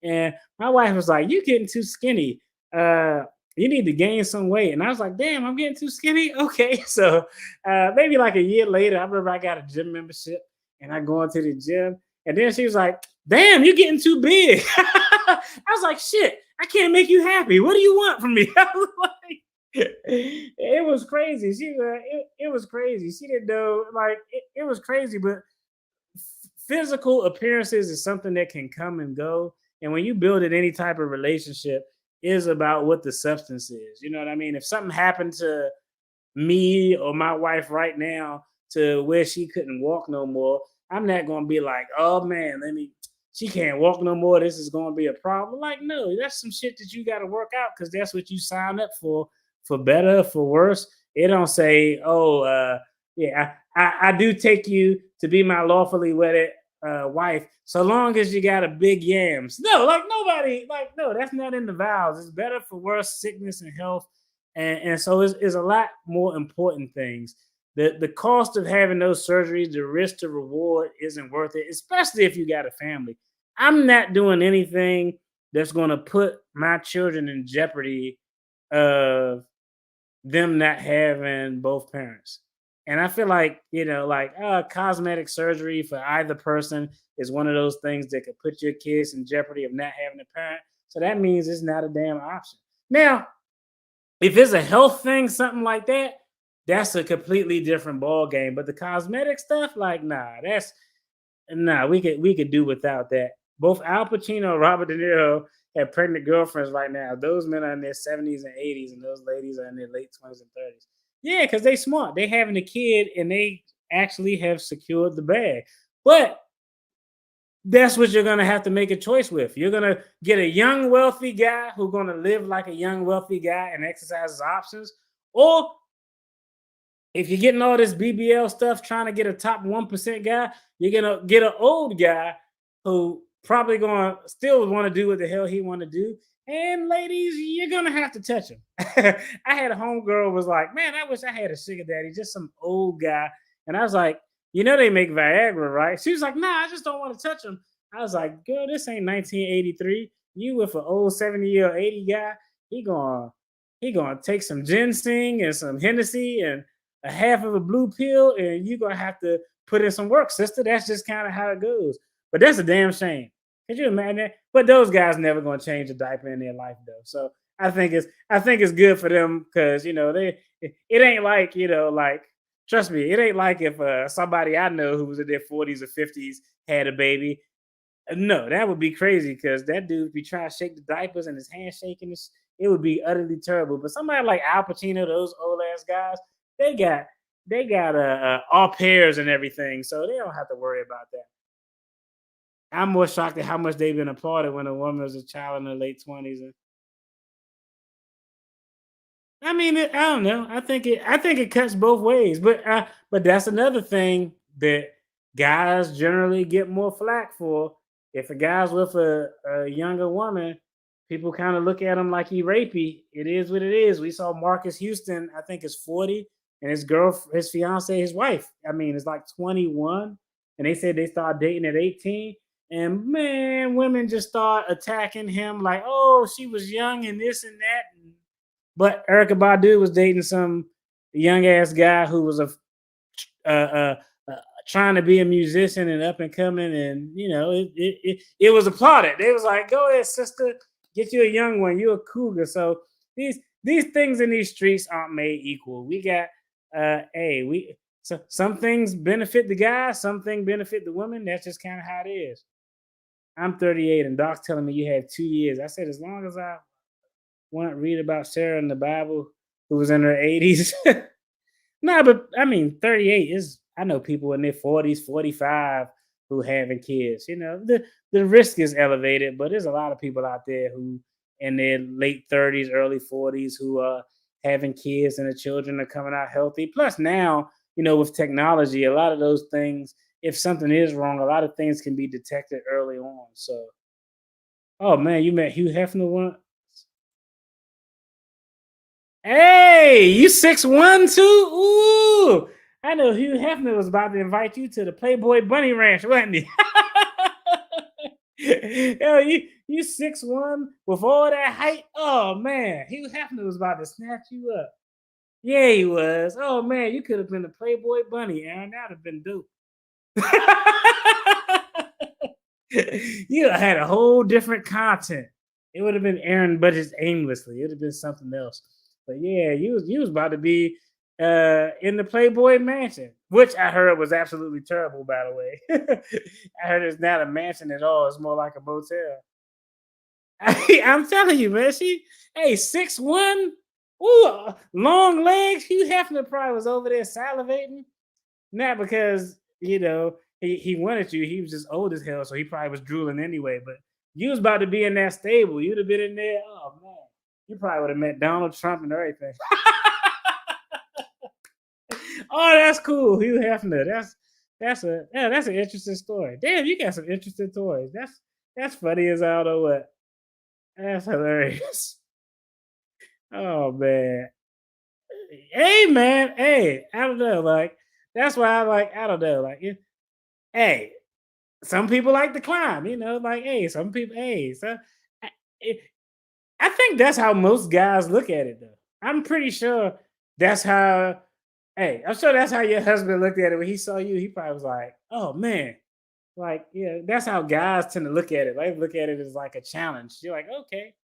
And my wife was like, "You getting too skinny. Uh, you need to gain some weight." And I was like, "Damn, I'm getting too skinny." Okay. So maybe like a year later, I remember I got a gym membership and I go into the gym. And then she was like, "Damn, you're getting too big." I was like, "Shit, I can't make you happy. What do you want from me?" I was like, it was crazy. It was crazy. She didn't know, like it was crazy, but physical appearances is something that can come and go. And when you build in any type of relationship, is about what the substance is. You know what I mean? If something happened to me or my wife right now to where she couldn't walk no more, I'm not gonna be like, oh man, she can't walk no more. This is gonna be a problem. Like, no, that's some shit that you gotta work out because that's what you signed up for better, for worse. It don't say, oh, yeah, I do take you to be my lawfully wedded wife, so long as you got a big yams. No, like nobody, like, no, that's not in the vows. It's better for worse, sickness and health. And so it's a lot more important things. The cost of having those surgeries, the risk to reward isn't worth it, especially if you got a family. I'm not doing anything that's going to put my children in jeopardy of them not having both parents. And I feel like, like cosmetic surgery for either person is one of those things that could put your kids in jeopardy of not having a parent. So that means it's not a damn option. Now, if it's a health thing, something like that, that's a completely different ball game. But the cosmetic stuff, like, we could do without that. Both Al Pacino and Robert De Niro have pregnant girlfriends right now. Those men are in their 70s and 80s, and those ladies are in their late 20s and 30s. Yeah, because they smart. They having a kid and they actually have secured the bag. But that's what you're gonna have to make a choice with. You're gonna get a young, wealthy guy who's gonna live like a young, wealthy guy and exercise his options, or if you're getting all this BBL stuff, trying to get a top 1% guy, you're gonna get an old guy who probably gonna still want to do what the hell he want to do. And ladies, you're gonna have to touch him. I had a homegirl was like, "Man, I wish I had a sugar daddy, just some old guy." And I was like, they make Viagra, right? She was like, "Nah, I just don't want to touch him." I was like, "Girl, this ain't 1983. You with an old 70-year, 80 guy, he gonna take some ginseng and some Hennessy and a half of a blue pill, and you're gonna have to put in some work, sister." That's just kind of how it goes. But that's a damn shame. Could you imagine that? But those guys never gonna change a diaper in their life though. So I think it's good for them because it ain't like like, trust me, it ain't like if somebody I know who was in their 40s or 50s had a baby. No, that would be crazy because that dude be trying to shake the diapers and his hand shaking. It would be utterly terrible. But somebody like Al Pacino, those old ass guys, they got au pairs and everything, so they don't have to worry about that. I'm more shocked at how much they've been applauded when a woman was a child in her late 20s. I mean, I don't know. I think it cuts both ways, but that's another thing that guys generally get more flack for. If a guy's with a younger woman, people kind of look at him like he rapey. It is what it is. We saw Marcus Houston, I think is 40, and his fiance, his wife, I mean, is like 21, and they said they started dating at 18. And man, women just start attacking him like, oh, she was young and this and that. But Erica Badu was dating some young ass guy who was uh, uh, uh, trying to be a musician and up and coming, and it was applauded. They was like, "Go ahead, sister, get you a young one. You a cougar." So these things in these streets aren't made equal. We got so some things benefit the guy, some things benefit the woman. That's just kind of how it is. I'm 38, and Doc's telling me you had 2 years. I said, as long as I want to read about Sarah in the Bible who was in her 80s. No, but I mean, 38 is, I know people in their 40s, 45 who having kids. The risk is elevated, but there's a lot of people out there who in their late 30s, early 40s who are having kids and the children are coming out healthy. Plus now, with technology, a lot of those things, if something is wrong, a lot of things can be detected early on. So, oh man, you met Hugh Hefner once? Hey, you 6'1" too? Ooh, I know Hugh Hefner was about to invite you to the Playboy Bunny Ranch, wasn't he? Yo, you 6'1" with all that height? Oh man, Hugh Hefner was about to snatch you up. Yeah, he was. Oh man, you could have been the Playboy Bunny, Aaron. That'd have been dope. You had a whole different content. It would have been Aaron, but just aimlessly. It would have been something else. But yeah, you was about to be in the Playboy Mansion, which I heard was absolutely terrible, by the way. I heard it's not a mansion at all. It's more like a motel. I'm telling you, man. 6'1", ooh, long legs. Hugh Hefner probably was over there salivating. Not because, he wanted you. He was just old as hell, so he probably was drooling anyway. But you was about to be in that stable. You'd have been in there. Oh man, you probably would have met Donald Trump and everything. Oh, that's cool. Hugh Hefner. That's an interesting story. Damn, you got some interesting toys. That's funny as I don't know what. That's hilarious. Oh man. Hey man. Hey, I don't know. Like that's why I don't know. Like hey, some people like to climb, like, hey, some people, hey, so I, it, I think that's how most guys look at it, though. I'm pretty sure that's how, hey, I'm sure that's how your husband looked at it when he saw you. He probably was like, oh man, like, yeah, that's how guys tend to look at it. They look at it as like a challenge. You're like, okay,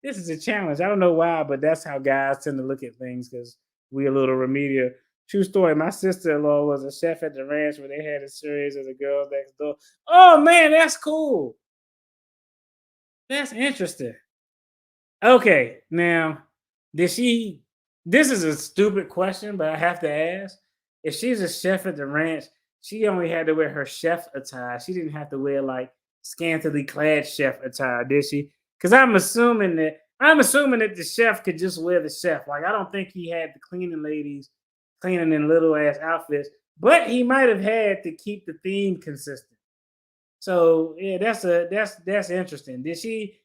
this is a challenge. I don't know why, but that's how guys tend to look at things because we a little remedial. True story. My sister-in-law was a chef at the ranch where they had a series of the girls next door. Oh man, that's cool. That's interesting. Okay, now did she? This is a stupid question, but I have to ask. If she's a chef at the ranch, she only had to wear her chef attire. She didn't have to wear like scantily clad chef attire, did she? Because I'm assuming that the chef could just wear the chef. Like I don't think he had the cleaning ladies cleaning in little ass outfits, but he might have had to keep the theme consistent. So yeah, that's interesting. Did she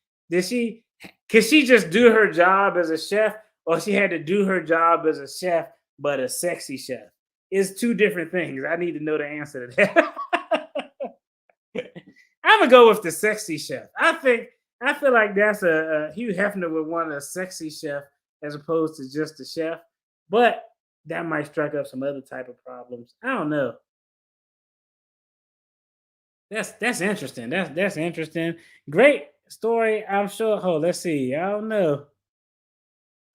could she just do her job as a chef, or she had to do her job as a chef but a sexy chef? It's two different things. I need to know the answer to that. I'm gonna go with the sexy chef. I feel like that's a Hugh Hefner would want a sexy chef as opposed to just a chef, but that might strike up some other type of problems. I don't know. That's interesting. That's interesting. Great story. I'm sure. Oh, let's see. I don't know.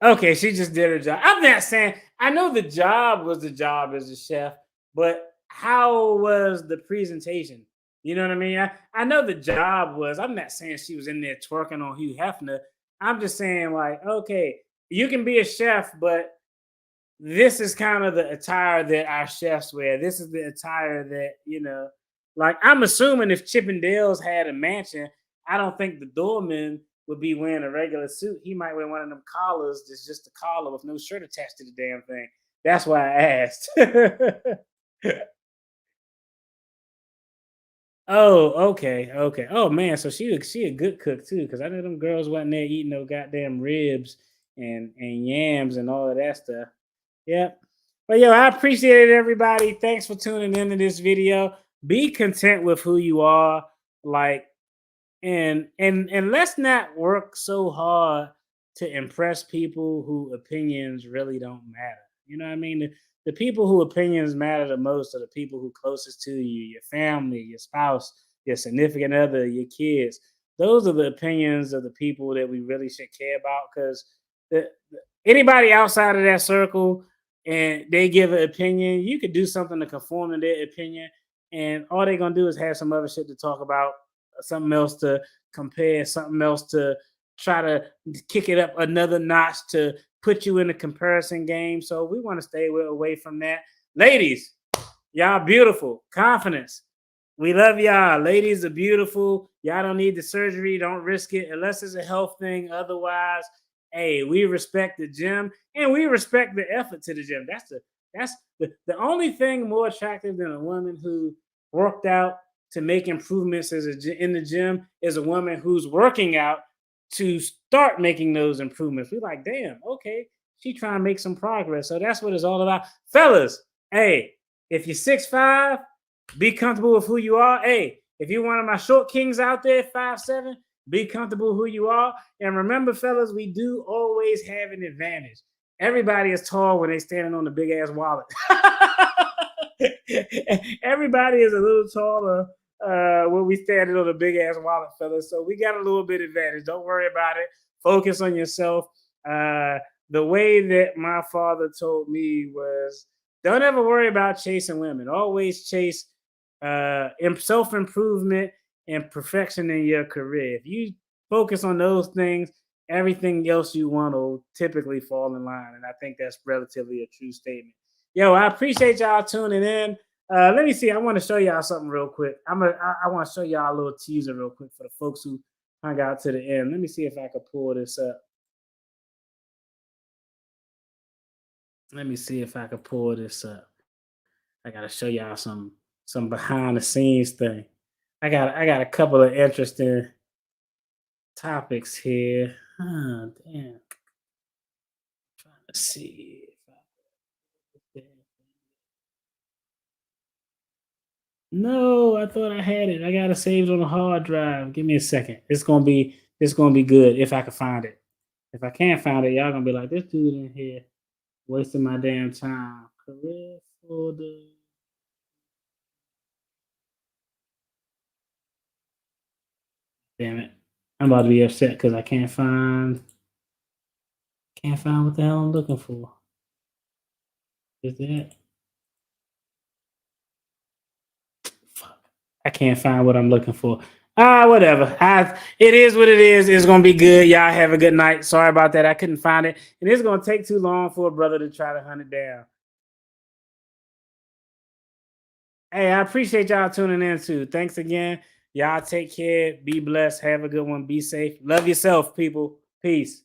Okay, she just did her job. I'm not saying I know the job was the job as a chef, but how was the presentation? You know what I mean? I know the job was, I'm not saying she was in there twerking on Hugh Hefner. I'm just saying, like, okay, you can be a chef, but this is kind of the attire that our chefs wear. This is the attire that, like, I'm assuming if Chippendales had a mansion, I don't think the doorman would be wearing a regular suit. He might wear one of them collars that's just a collar with no shirt attached to the damn thing. That's why I asked. Oh, okay, okay. Oh man, so she a good cook too, because I know them girls wasn't there eating no goddamn ribs and yams and all of that stuff. Yep. But yo, I appreciate it, everybody. Thanks for tuning into this video. Be content with who you are, like, and let's not work so hard to impress people who opinions really don't matter. You know what I mean? The people who opinions matter the most are the people who closest to you, your family, your spouse, your significant other, your kids. Those are the opinions of the people that we really should care about, because anybody outside of that circle and they give an opinion, you could do something to conform to their opinion, and all they're gonna do is have some other shit to talk about, something else to compare, something else to try to kick it up another notch to put you in a comparison game. So we want to stay away from that. Ladies, y'all beautiful. Confidence. We love y'all. Ladies are beautiful. Y'all don't need the surgery. Don't risk it unless it's a health thing. Otherwise, hey, we respect the gym and we respect the effort to the gym. That's the only thing more attractive than a woman who worked out to make improvements in the gym is a woman who's working out to start making those improvements. We're like, damn, okay, she trying to make some progress. So that's what it's all about. Fellas, hey, if you're 6'5", be comfortable with who you are. Hey, if you're one of my short kings out there, 5'7", be comfortable who you are. And remember, fellas, we do always have an advantage. Everybody is tall when they standing on the big ass wallet. Everybody is a little taller when we standing on a big ass wallet, fellas. So we got a little bit advantage. Don't worry about it. Focus on yourself. The way that my father told me was, don't ever worry about chasing women. Always chase self-improvement and perfection in your career. If you focus on those things, everything else you want will typically fall in line. And I think that's relatively a true statement. Yo, I appreciate y'all tuning in. Let me see. I want to show y'all something real quick. I want to show y'all a little teaser real quick for the folks who hung out to the end. Let me see if I can pull this up. Let me see if I can pull this up. I gotta show y'all some behind the scenes thing. I got a couple of interesting topics here. Oh, damn. Trying to see if I No, I thought I had it. I got it saved on a hard drive. Give me a second. It's gonna be good if I can find it. If I can't find it, y'all gonna be like, this dude in here wasting my damn time. Career folder. Damn it. I'm about to be upset because I can't find what the hell I'm looking for. Is that? Fuck. I can't find what I'm looking for. Whatever. It is what it is. It's gonna be good. Y'all have a good night. Sorry about that. I couldn't find it. And it's gonna take too long for a brother to try to hunt it down. Hey, I appreciate y'all tuning in too. Thanks again. Y'all take care. Be blessed. Have a good one. Be safe. Love yourself, people. Peace.